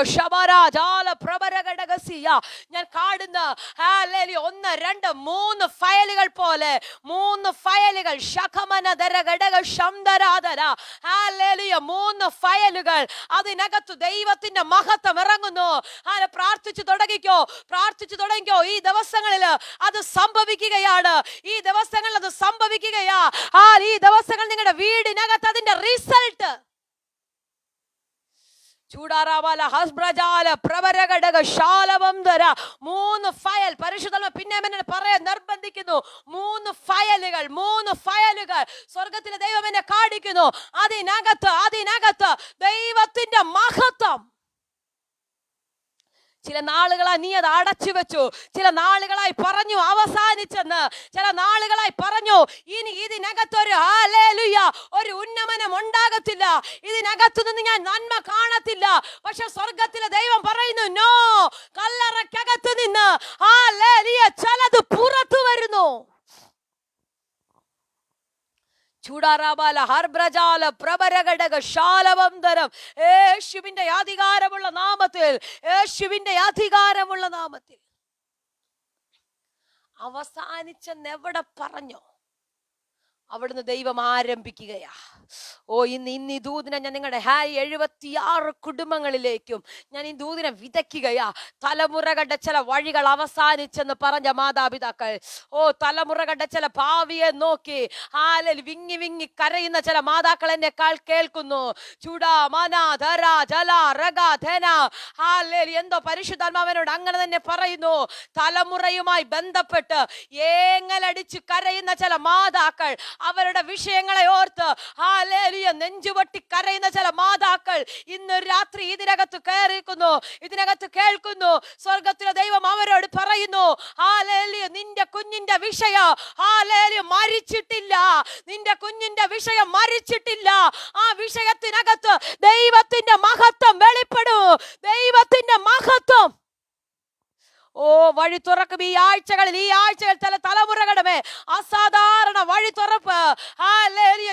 ഞാൻ കാണുന്ന 1, 2, 3 ഫയലുകൾ പോലെ 3 ഫയലുകൾ 3 ഫയലുകൾ. അതിനകത്ത് ദൈവത്തിന്റെ മഹത്വം ഇറങ്ങുന്നു. പ്രാർത്ഥിച്ചു തുടങ്ങിക്കോ, പ്രാർത്ഥിച്ചു തുടങ്ങിക്കോ. ഈ ദിവസങ്ങളിൽ അത് സംഭവിക്കുകയാണ്. ഈ ദിവസങ്ങളിൽ അത് സംഭവിക്കുകയാ. ഈ ദിവസങ്ങൾ നിങ്ങളുടെ വീടിനകത്ത് അതിന്റെ റിസൾട്ട്. ചൂടാറാവാല ഹസ്ബ്രജാല പ്രവരഘടക ശാലവംധര 3 ഫയൽ. പരിശുദ്ധ പിന്നെ എന്നെ പറയാൻ നിർബന്ധിക്കുന്നു. 3 ഫയലുകൾ സ്വർഗത്തിലെ ദൈവം എന്നെ കാണിക്കുന്നു. അതിനകത്ത് ദൈവത്തിന്റെ മഹത്വം. ചില നാളുകളായി നീ അത് അടച്ചു വെച്ചു. ചില നാളുകളായി പറഞ്ഞു അവസാനിച്ചെന്ന്. ചില നാളുകളായി പറഞ്ഞു ഇനി ഇതിനകത്തൊരു ഒരു ഉന്നമനം ഉണ്ടാകത്തില്ല, ഇതിനകത്തു നിന്ന് ഞാൻ നന്മ കാണത്തില്ല. പക്ഷെ സ്വർഗത്തിലെ ദൈവം പറയുന്നു നോ, കല്ലറക്കകത്ത് നിന്ന് ചിലത് പുറത്തു വരുന്നു. ചൂടാറാബാല ഹർബ്രജാല പ്രബരഘടക ശാലവംധരം. യേശുവിന്റെ അധികാരമുള്ള നാമത്തിൽ, യേശുവിന്റെ അധികാരമുള്ള നാമത്തിൽ. അവസാനിച്ചെന്നെവിടെ പറഞ്ഞോ അവിടുന്ന് ദൈവം ആരംഭിക്കുകയാ. ഇന്ന് ഈ ദൂതിനെ ഞാൻ നിങ്ങളുടെ 76 കുടുംബങ്ങളിലേക്കും ഞാൻ ഈ ദൂതിനെ വിതയ്ക്കുകയാ. തലമുറകളുടെ ചില വഴികൾ അവസാനിച്ചെന്ന് പറഞ്ഞ മാതാപിതാക്കൾ, തലമുറകളുടെ ചില ഭാവിയെ നോക്കി വിങ്ങി വിങ്ങി കരയുന്ന ചില മാതാക്കൾ എന്നെ കേൾക്കുന്നു. ചൂടാ മനാ ധര ജല രഗ ധന. എന്തോ പരിശുദ്ധാത്മാവിനോട് അങ്ങനെ തന്നെ പറയുന്നു. തലമുറയുമായി ബന്ധപ്പെട്ട് ഏങ്ങലടിച്ച് കരയുന്ന ചില മാതാക്കൾ, അവരുടെ വിഷയങ്ങളെ ഓർത്ത് നെഞ്ചുപൊട്ടി കരയുന്ന ചില മാതാക്കൾ ഇന്ന് രാത്രി ഇതിനകത്ത് കേൾക്കുന്നു. സ്വർഗത്തിലെ ദൈവം അവരോട് പറയുന്നു, നിന്റെ കുഞ്ഞിന്റെ വിഷയം മരിച്ചിട്ടില്ല. നിന്റെ കുഞ്ഞിന്റെ വിഷയം മരിച്ചിട്ടില്ല. ആ വിഷയത്തിനകത്ത് ദൈവത്തിന്റെ മഹത്വം വെളിപ്പെടും. ദൈവത്തിന്റെ മഹത്വം വഴി തുറക്കും. ഈ ആഴ്ചകൾ ചില തലമുറകളുടെ മേൽ അസാധാരണ വഴി തുറപ്പ്.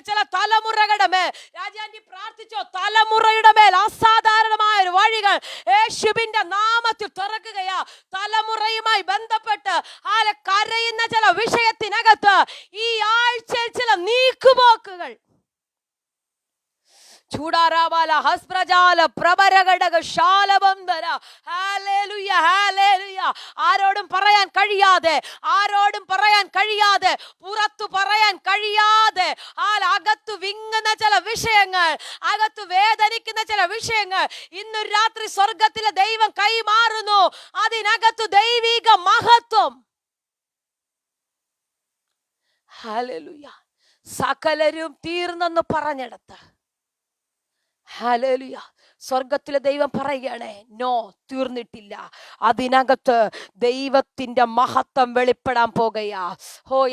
ചില തലമുറകളുടെ മേൽ രാജാന്റി പ്രാർത്ഥിച്ചോ, തലമുറയുടെ മേൽ അസാധാരണമായ ഒരു വഴികൾ യേശുവിന്റെ നാമത്തിൽ തുറക്കുകയാ. തലമുറയുമായി ബന്ധപ്പെട്ട് കരയുന്ന ചില വിഷയത്തിനകത്ത് ഈ ആഴ്ചയിൽ ചില നീക്കുപോക്കുകൾ. ചൂടാറാവാല ഹസ്പ്രജാല പ്രബരഘടക ശാലവംധര. Hallelujah, hallelujah. ആരോടും പറയാൻ കഴിയാതെ പുറത്തു പറയാൻ കഴിയാതെ അകത്തു വിങ്ങുന്ന ചില വിഷയങ്ങൾ, അകത്തു വേദനിക്കുന്ന ചില വിഷയങ്ങൾ ഇന്ന് രാത്രി സ്വർഗത്തിലെ ദൈവം കൈമാറുന്നു. അതിനകത്തു ദൈവിക മഹത്വം. ഹല്ലേലൂയ. സകലരും തീർന്നെന്ന് പറഞ്ഞെടുത്ത് ഹല്ലേലൂയ സ്വർഗത്തിലെ ദൈവം പറയുകയാണേ, നോ, തീർന്നിട്ടില്ല. അതിനകത്ത് ദൈവത്തിന്റെ മഹത്വം വെളിപ്പെടാൻ പോകുകയാ.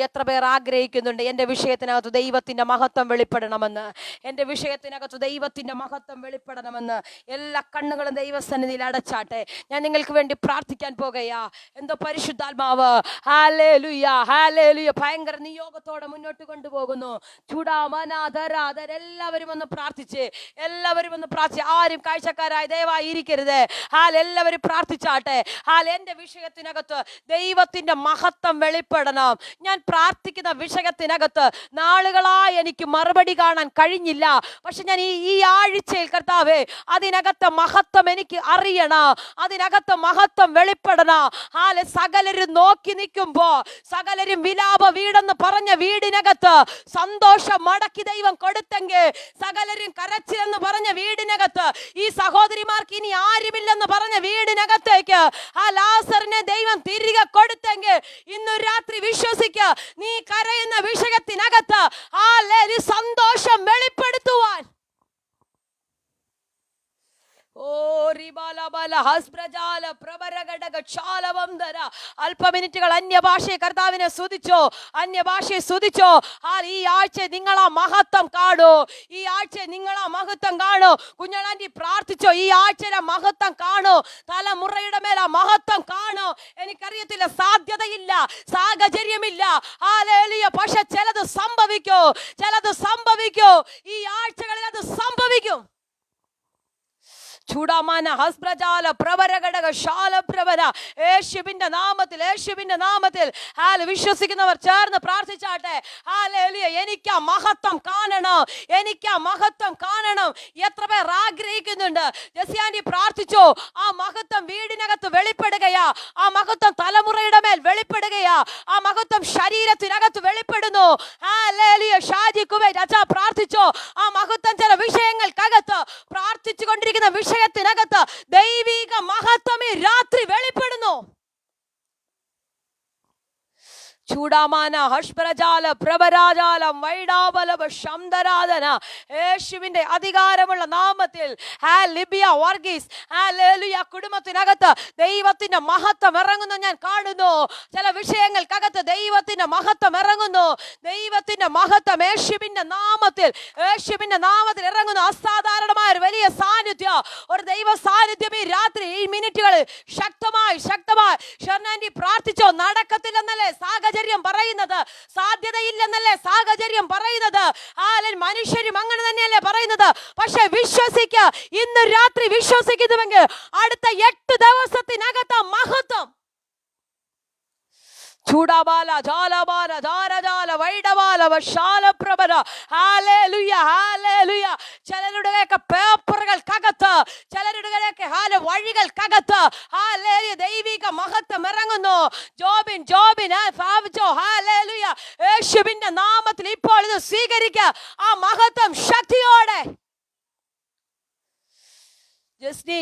എത്ര പേർ ആഗ്രഹിക്കുന്നുണ്ട് എൻ്റെ വിഷയത്തിനകത്ത് ദൈവത്തിന്റെ മഹത്വം വെളിപ്പെടണമെന്ന്, എൻ്റെ വിഷയത്തിനകത്ത് ദൈവത്തിന്റെ മഹത്വം വെളിപ്പെടണമെന്ന്. എല്ലാ കണ്ണുകളും ദൈവസന്നിധിയിൽ അടച്ചാട്ടെ. ഞാൻ നിങ്ങൾക്ക് വേണ്ടി പ്രാർത്ഥിക്കാൻ പോകുകയാ. എന്തോ പരിശുദ്ധാത്മാവ് ഹല്ലേലൂയ, ഹല്ലേലൂയ ഭയങ്കര നിയോഗത്തോടെ മുന്നോട്ട് കൊണ്ടുപോകുന്നു. ചൂടാമനാധരാധര. എല്ലാവരും ഒന്ന് പ്രാർത്ഥിച്ച്, ആരും കാഴ്ചക്കാരായി ദയവായി ഇരിക്കരുത്. എല്ലാവരും പ്രാർത്ഥിച്ചാട്ടെ. എന്റെ വിഷയത്തിനകത്ത് ദൈവത്തിന്റെ മഹത്വം വെളിപ്പെടണം. ഞാൻ പ്രാർത്ഥിക്കുന്ന വിഷയത്തിനകത്ത് നാളുകളായി എനിക്ക് മറുപടി കാണാൻ കഴിഞ്ഞില്ല. പക്ഷെ ഞാൻ ഈ ആഴ്ചയിൽ കർത്താവേ അതിനകത്തെ മഹത്വം എനിക്ക് അറിയണം. അതിനകത്തെ മഹത്വം വെളിപ്പെടണം. സകലരും നോക്കി നിൽക്കുമ്പോ, സകലരും വിലാപ വീടെന്ന് പറഞ്ഞ വീടിനകത്ത് സന്തോഷം മടക്കി ദൈവം കൊടുത്തെങ്കിൽ, സകലരും കരച്ചിലെന്ന് പറഞ്ഞ വീടിനകത്ത് ഈ സഹോദരിമാർക്ക് ഇനി ആരുമില്ലെന്ന് പറഞ്ഞ വീടിനകത്തേക്ക് ലാസറിനെ ദൈവം തിരികെ കൊടുത്തെങ്കിൽ, ഇന്ന് രാത്രി വിശ്വസിക്കുക, നീ കരയുന്ന വിഷയത്തിനകത്ത് സന്തോഷം വെളിപ്പെടുത്തുവാൻ അല്പമിനിറ്റുകൾ അന്യഭാഷയെ കർത്താവിനെ സ്തുതിച്ചോ, അന്യഭാഷയെ സ്തുതിച്ചോ. ഈ ആഴ്ച നിങ്ങൾ ആ മഹത്വം കാണൂ, ഈ ആഴ്ച നിങ്ങൾ ആ മഹത്വം കാണൂ. കുഞ്ഞാണ്ടി പ്രാർത്ഥിച്ചോ, ഈ ആഴ്ചയിലെ മഹത്വം കാണൂ, തലമുറയുടെ മേൽ ആ മഹത്വം കാണൂ. എനിക്കറിയത്തില്ല, സാധ്യതയില്ല, സാഹചര്യമില്ല, ഹല്ലേലൂയ, പക്ഷെ ചിലത് സംഭവിക്കൂ, ചിലത് സംഭവിക്കൂ. ഈ ആഴ്ചകളിൽ അത് സംഭവിക്കും. ചൂടാമാന ഹസ്ബ്രജാല പ്രവരഘടക ശാല പ്രവര, യേശുവിന്റെ നാമത്തിൽ, യേശുവിന്റെ നാമത്തിൽ വിശ്വസിക്കുന്നവർ ചേർന്ന് പ്രാർത്ഥിച്ചാട്ടെ. ഹല്ലേലൂയ, എനിക്ക് ആ മഹത്വം കാണണം, എനിക്ക് ആ മഹത്വം കാണണം. എത്ര പേർ ആഗ്രഹിക്കുന്നുണ്ട്? ജെസ്സിയാൻറ്റി പ്രാർത്ഥിച്ചോ, ആ മഹത്വം വീടിനകത്ത് വെളിപ്പെടുകയാ, ആ മഹത്വം തലമുറയുടെ മേൽ വെളിപ്പെടുകയാ, ആ മഹത്വം ശരീരത്തിനകത്ത് വെളിപ്പെടുന്നു. ഹല്ലേലൂയ. ഷാജി കുവൈറ്റ് അച്ഛാ പ്രാർത്ഥിച്ചോ, ആ മഹത്വം ചില വിഷയങ്ങൾക്കകത്ത്, പ്രാർത്ഥിച്ചു കൊണ്ടിരിക്കുന്ന വിഷയത്തിനകത്ത് ദൈവിക മഹത്വം ഈ രാത്രി വെളിപ്പെടുന്നു. ചൂടാമാന ഹഷ്പരജാല പ്രഭരാജാലം വൈഡാബലവ ശംദരാധന, യേശുവിന്റെ അധികാരമുള്ള നാമത്തിൽ ലിബിയ വർഗീസ്, ഹല്ലേലൂയ, കുടുംബത്തിനകത്ത് ദൈവത്തിന്റെ മഹത്വം ഇറങ്ങുന്നു ഞാൻ കാണുന്നു. ചില വിഷയങ്ങൾക്കകത്ത് ദൈവത്തിന്റെ മഹത്വം ഇറങ്ങുന്നു, ദൈവത്തിന്റെ മഹത്വം യേശുവിന്റെ നാമത്തിൽ, യേശുവിന്റെ നാമത്തിൽ ഇറങ്ങുന്നു. അസാധാരണമായ ഒരു വലിയ സാന്നിധ്യം, ഒരു ദൈവ സാന്നിധ്യം ഈ രാത്രി, ഈ മിനിറ്റുകളിൽ ശക്തമായി ശക്തമായി. ഷർണാൻഡി പ്രാർത്ഥിച്ചോ, നടക്കത്തില്ലെന്നല്ലേ സാഹചര്യം പറയുന്നത്, സാധ്യതയില്ലെന്നല്ലേ സാഹചര്യം പറയുന്നത്, മനുഷ്യരും അങ്ങനെ തന്നെയല്ലേ പറയുന്നത്. പക്ഷെ വിശ്വസിക്ക, ഇന്ന് രാത്രി വിശ്വസിക്കുന്നുവെങ്കിൽ അടുത്ത 8 ദിവസത്തിനകത്ത് മഹത്വം. ചൂടാബാല ജാലബാല ധാരജാല വൈഡബാല വശാല പ്രഭര, ഹല്ലേലൂയ, ഹല്ലേലൂയ. ചിലരുടെയൊക്കെ പേപ്പറുകൾക്കകത്ത്, ചിലരുടെയൊക്കെ വഴികൾക്കകത്ത് ഹല്ലേലൂയ ദൈവിക മഹത്വം ഇറങ്ങുന്നു. ജോബിൻ ഭാവിച്ചോ, ഹല്ലേലൂയ, യേശുവിന്റെ നാമത്തിൽ ഇപ്പോൾ ഇത് സ്വീകരിക്കുക, ആ മഹത്വം ശക്തിയോടെ.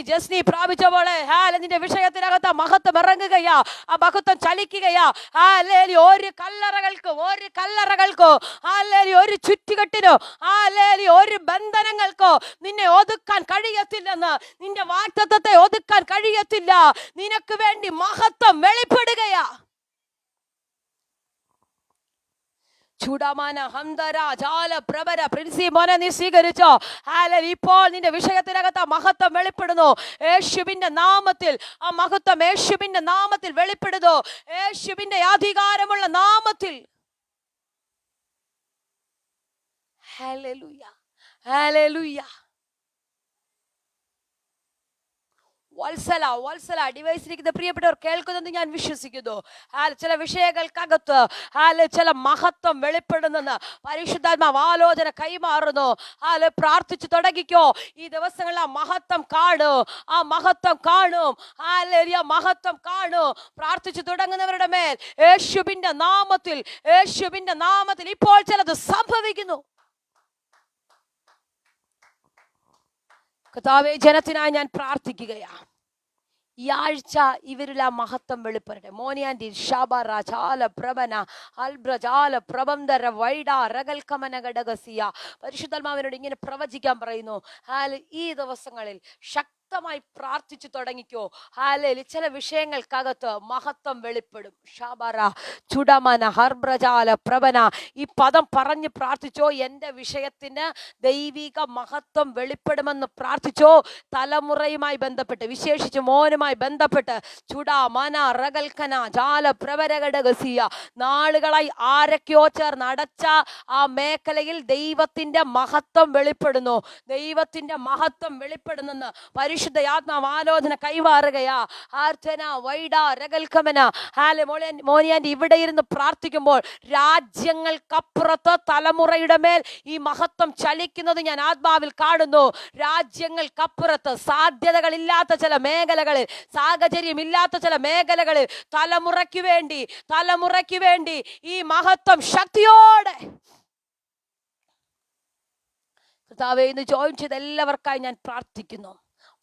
ജസ്നി പ്രാപിച്ച പോലെ നിന്റെ വിഷയത്തിനകത്ത് മഹത്വം ഇറങ്ങുകയാ, ആ മഹത്വം ചലിക്കുകയാ. ഒരു കല്ലറകൾക്കോ, ഒരു ചുറ്റുകെട്ടിനോ, ഒരു ബന്ധനങ്ങൾക്കോ നിന്നെ ഒതുക്കാൻ കഴിയത്തില്ലെന്ന്, നിന്റെ വാഗ്ദത്തത്തെ ഒതുക്കാൻ കഴിയത്തില്ല. നിനക്ക് വേണ്ടി മഹത്വം വെളിപ്പെടുകയാ. ചൂടാമാന ഹംദര ജാല പ്രഭര പ്രിൻസി മോനെ നീ സ്വീകരിച്ചോ. ഇപ്പോൾ നിന്റെ വിഷയത്തിനകത്ത് മഹത്വം വെളിപ്പെടുന്നു യേശുവിന്റെ നാമത്തിൽ. ആ മഹത്വം യേശുവിന്റെ നാമത്തിൽ വെളിപ്പെടുന്നു, യേശുവിന്റെ അധികാരമുള്ള നാമത്തിൽ. Hallelujah, hallelujah. വത്സല ഡിവൈസിരിക്കുന്ന പ്രിയപ്പെട്ടവർ കേൾക്കുന്നെന്ന് ഞാൻ വിശ്വസിക്കുന്നു. ചില വിഷയങ്ങൾക്കകത്ത് ചില മഹത്വം വെളിപ്പെടുന്നെന്ന് പരിശുദ്ധാത്മാവ് ആലോചന കൈമാറുന്നു. പ്രാർത്ഥിച്ചു തുടങ്ങിക്കോ, ഈ ദിവസങ്ങളിൽ ആ മഹത്വം കാണും, ആ മഹത്വം കാണും, മഹത്വം കാണും. പ്രാർത്ഥിച്ചു തുടങ്ങുന്നവരുടെ മേൽ യേശുവിന്റെ നാമത്തിൽ ഇപ്പോൾ ചിലത് സംഭവിക്കുന്നു. കർത്താവേ, ജനത്തിനായി ഞാൻ പ്രാർത്ഥിക്കുകയാ, ഈ ആഴ്ച ഇവരിൽ ആ മഹത്വം വെളിപ്പെടട്ടെ. മോനിയാൻറ്റി ഷാബാറ ജാല പ്രഭന അൽബ്രജാല പ്രബന്ധര വൈഡ റകൽക്കമന ഘടകസിയ. പരിശുദ്ധാത്മാവിനോട് ഇങ്ങനെ പ്രവചിക്കാൻ പറയുന്നു. ഈ ദിവസങ്ങളിൽ ശക്തമായി പ്രാർത്ഥിച്ചു തുടങ്ങിക്കോ. ചില വിഷയങ്ങൾക്കകത്ത് മഹത്വം വെളിപ്പെടും. ഷാബാറ ചുടമന ഹർബ്രജാല പ്രഭന, ഈ പദം പറഞ്ഞ് പ്രാർത്ഥിച്ചോ. എൻ്റെ വിഷയത്തിന് ദൈവിക മഹത്വം വെളിപ്പെടുമെന്ന് പ്രാർത്ഥിച്ചോ. തലമുറയുമായി ബന്ധപ്പെട്ട്, വിശേഷിച്ച് മോനുമായി ബന്ധപ്പെട്ട് ചുടാമന റകൽക്കന ജാല പ്രവരഘടകസിയ, നാളുകളായി ആരൊക്കെയോ ചേർന്ന് അടച്ച ആ മേഖലയിൽ ദൈവത്തിന്റെ മഹത്വം വെളിപ്പെടുന്നു, ദൈവത്തിന്റെ മഹത്വം വെളിപ്പെടുന്നെന്ന് പരിശുദ്ധ ആത്മാവ് ആലോചന കൈമാറുകയാ. മോനിയാൻറ്റി ഇവിടെ ഇരുന്ന് പ്രാർത്ഥിക്കുമ്പോൾ രാജ്യങ്ങൾക്കപ്പുറത്ത് തലമുറയുടെ മേൽ ഈ മഹത്വം ചലിക്കുന്നത് ഞാൻ ആത്മാവിൽ കാണുന്നു. രാജ്യങ്ങൾക്കപ്പുറത്ത് സാധ്യതകളില്ലാത്ത ചില മേഖലകളിൽ, സാഹചര്യമില്ലാത്ത ചില മേഖലകളിൽ തലമുറയ്ക്ക് വേണ്ടി ഈ മഹത്വം ശക്തിയോടെ. കർത്താവേ, ഇന്ന് ജോയിൻ ചെയ്ത എല്ലാവർക്കായി ഞാൻ പ്രാർത്ഥിക്കുന്നു.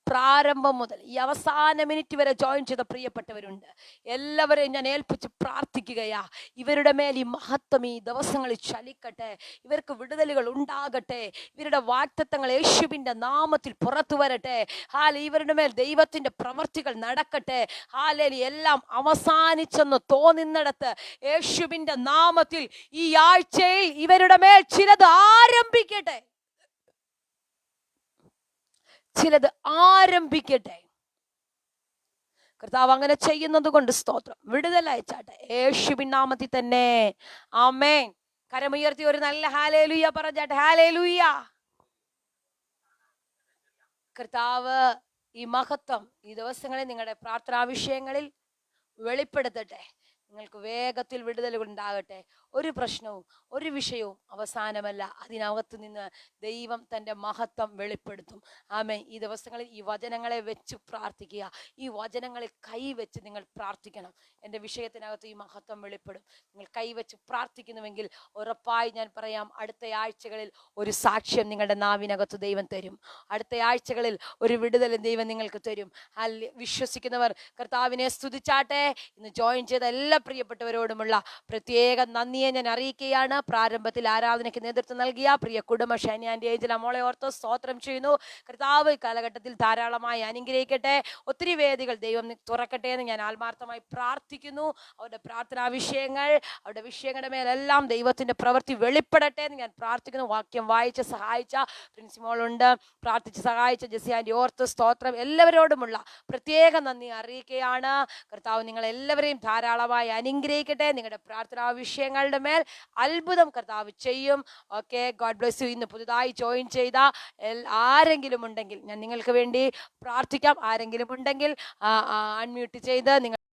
പ്രാരംഭം മുതൽ ഈ അവസാന മിനിറ്റ് വരെ ജോയിൻ ചെയ്ത പ്രിയപ്പെട്ടവരുണ്ട്. എല്ലാവരെയും ഞാൻ ഏൽപ്പിച്ച് പ്രാർത്ഥിക്കുകയാ. ഇവരുടെ മേൽ ഈ മഹത്വം ഈ ദിവസങ്ങളിൽ ചലിക്കട്ടെ, ഇവർക്ക് വിടുതലുകൾ ഉണ്ടാകട്ടെ, ഇവരുടെ വാഗ്ദത്തങ്ങൾ യേശുവിന്റെ നാമത്തിൽ പുറത്തു വരട്ടെ. ഇവരുടെ മേൽ ദൈവത്തിന്റെ പ്രവർത്തികൾ നടക്കട്ടെ. എല്ലാം അവസാനിച്ചെന്ന് തോന്നുന്നിടത്ത് യേശുവിന്റെ നാമത്തിൽ ഈ ആഴ്ചയിൽ ഇവരുടെ മേൽ ചിലത് ആരംഭിക്കട്ടെ, ചിലത് ആരംഭിക്കട്ടെ. കർത്താവ് അങ്ങനെ ചെയ്യുന്നത് കൊണ്ട് സ്തോത്രം. വിടുതലയച്ചാട്ടെ യേശുവിൻ നാമത്തിൽ തന്നെ. ആമേൻ. കരമുയർത്തി ഒരു നല്ല ഹല്ലേലൂയ പറഞ്ഞാട്ടെ. ഹല്ലേലൂയ. കർത്താവ് ഈ മഹത്വം ഈ ദിവസങ്ങളിൽ നിങ്ങളുടെ പ്രാർത്ഥനാ വിഷയങ്ങളിൽ വെളിപ്പെടുത്തട്ടെ. നിങ്ങൾക്ക് വേഗത്തിൽ വിടുതലുകൾ ഉണ്ടാകട്ടെ. ഒരു പ്രശ്നവും ഒരു വിഷയവും അവസാനമല്ല, അതിനകത്ത് നിന്ന് ദൈവം തൻ്റെ മഹത്വം വെളിപ്പെടുത്തും. ആമേൻ. ഈ ദിവസങ്ങളിൽ ഈ വചനങ്ങളെ വെച്ച് പ്രാർത്ഥിക്കുക. ഈ വചനങ്ങളിൽ കൈവച്ച് നിങ്ങൾ പ്രാർത്ഥിക്കണം. എൻ്റെ വിഷയത്തിനകത്ത് ഈ മഹത്വം വെളിപ്പെടും. നിങ്ങൾ കൈവച്ച് പ്രാർത്ഥിക്കുന്നുവെങ്കിൽ ഉറപ്പായി ഞാൻ പറയാം, അടുത്ത ആഴ്ചകളിൽ ഒരു സാക്ഷ്യം നിങ്ങളുടെ നാവിനകത്ത് ദൈവം തരും. അടുത്ത ആഴ്ചകളിൽ ഒരു വിടുതലും ദൈവം നിങ്ങൾക്ക് തരും. വിശ്വസിക്കുന്നവർ കർത്താവിനെ സ്തുതിച്ചാട്ടെ. ഇന്ന് ജോയിൻ ചെയ്ത എല്ലാ പ്രിയപ്പെട്ടവരോടുമുള്ള പ്രത്യേക നന്ദിയെ ഞാൻ അറിയിക്കുകയാണ്. പ്രാരംഭത്തിൽ ആരാധനയ്ക്ക് നേതൃത്വം നൽകിയ പ്രിയ കുടുംബ ഷൈനിയാൻ്റെ ഏഞ്ചൽ മോളെ ഓർത്ത് സ്തോത്രം ചെയ്യുന്നു. കർത്താവ് കാലഘട്ടത്തിൽ ധാരാളമായി അനുഗ്രഹിക്കട്ടെ. ഒത്തിരി വേദികൾ ദൈവം തുറക്കട്ടെ എന്ന് ഞാൻ ആത്മാർത്ഥമായി പ്രാർത്ഥിക്കുന്നു. അവരുടെ പ്രാർത്ഥനാ വിഷയങ്ങൾ, അവരുടെ വിഷയങ്ങളുടെ മേലെല്ലാം ദൈവത്തിന്റെ പ്രവൃത്തി വെളിപ്പെടട്ടെ എന്ന് ഞാൻ പ്രാർത്ഥിക്കുന്നു. വാക്യം വായിച്ച് സഹായിച്ച പ്രിൻസിമോളുണ്ട്, പ്രാർത്ഥിച്ച് സഹായിച്ച ജെസിയാൻ്റെ ഓർത്ത് സ്തോത്രം. എല്ലാവരോടുമുള്ള പ്രത്യേക നന്ദി അറിയിക്കുകയാണ്. കർത്താവ് നിങ്ങളെല്ലാവരെയും ധാരാളമായി അനുഗ്രഹിക്കട്ടെ. നിങ്ങളുടെ പ്രാർത്ഥനാ വിഷയങ്ങളുടെ മേൽ അത്ഭുതം കർത്താവ് ചെയ്യും. Okay, God bless you. ഇന്ന് പുതുതായി ജോയിൻ ചെയ്ത ആരെങ്കിലും ഉണ്ടെങ്കിൽ ഞാൻ നിങ്ങൾക്ക് വേണ്ടി പ്രാർത്ഥിക്കാം. ആരെങ്കിലും ഉണ്ടെങ്കിൽ അൺമ്യൂട്ട് ചെയ്ത് നിങ്ങൾ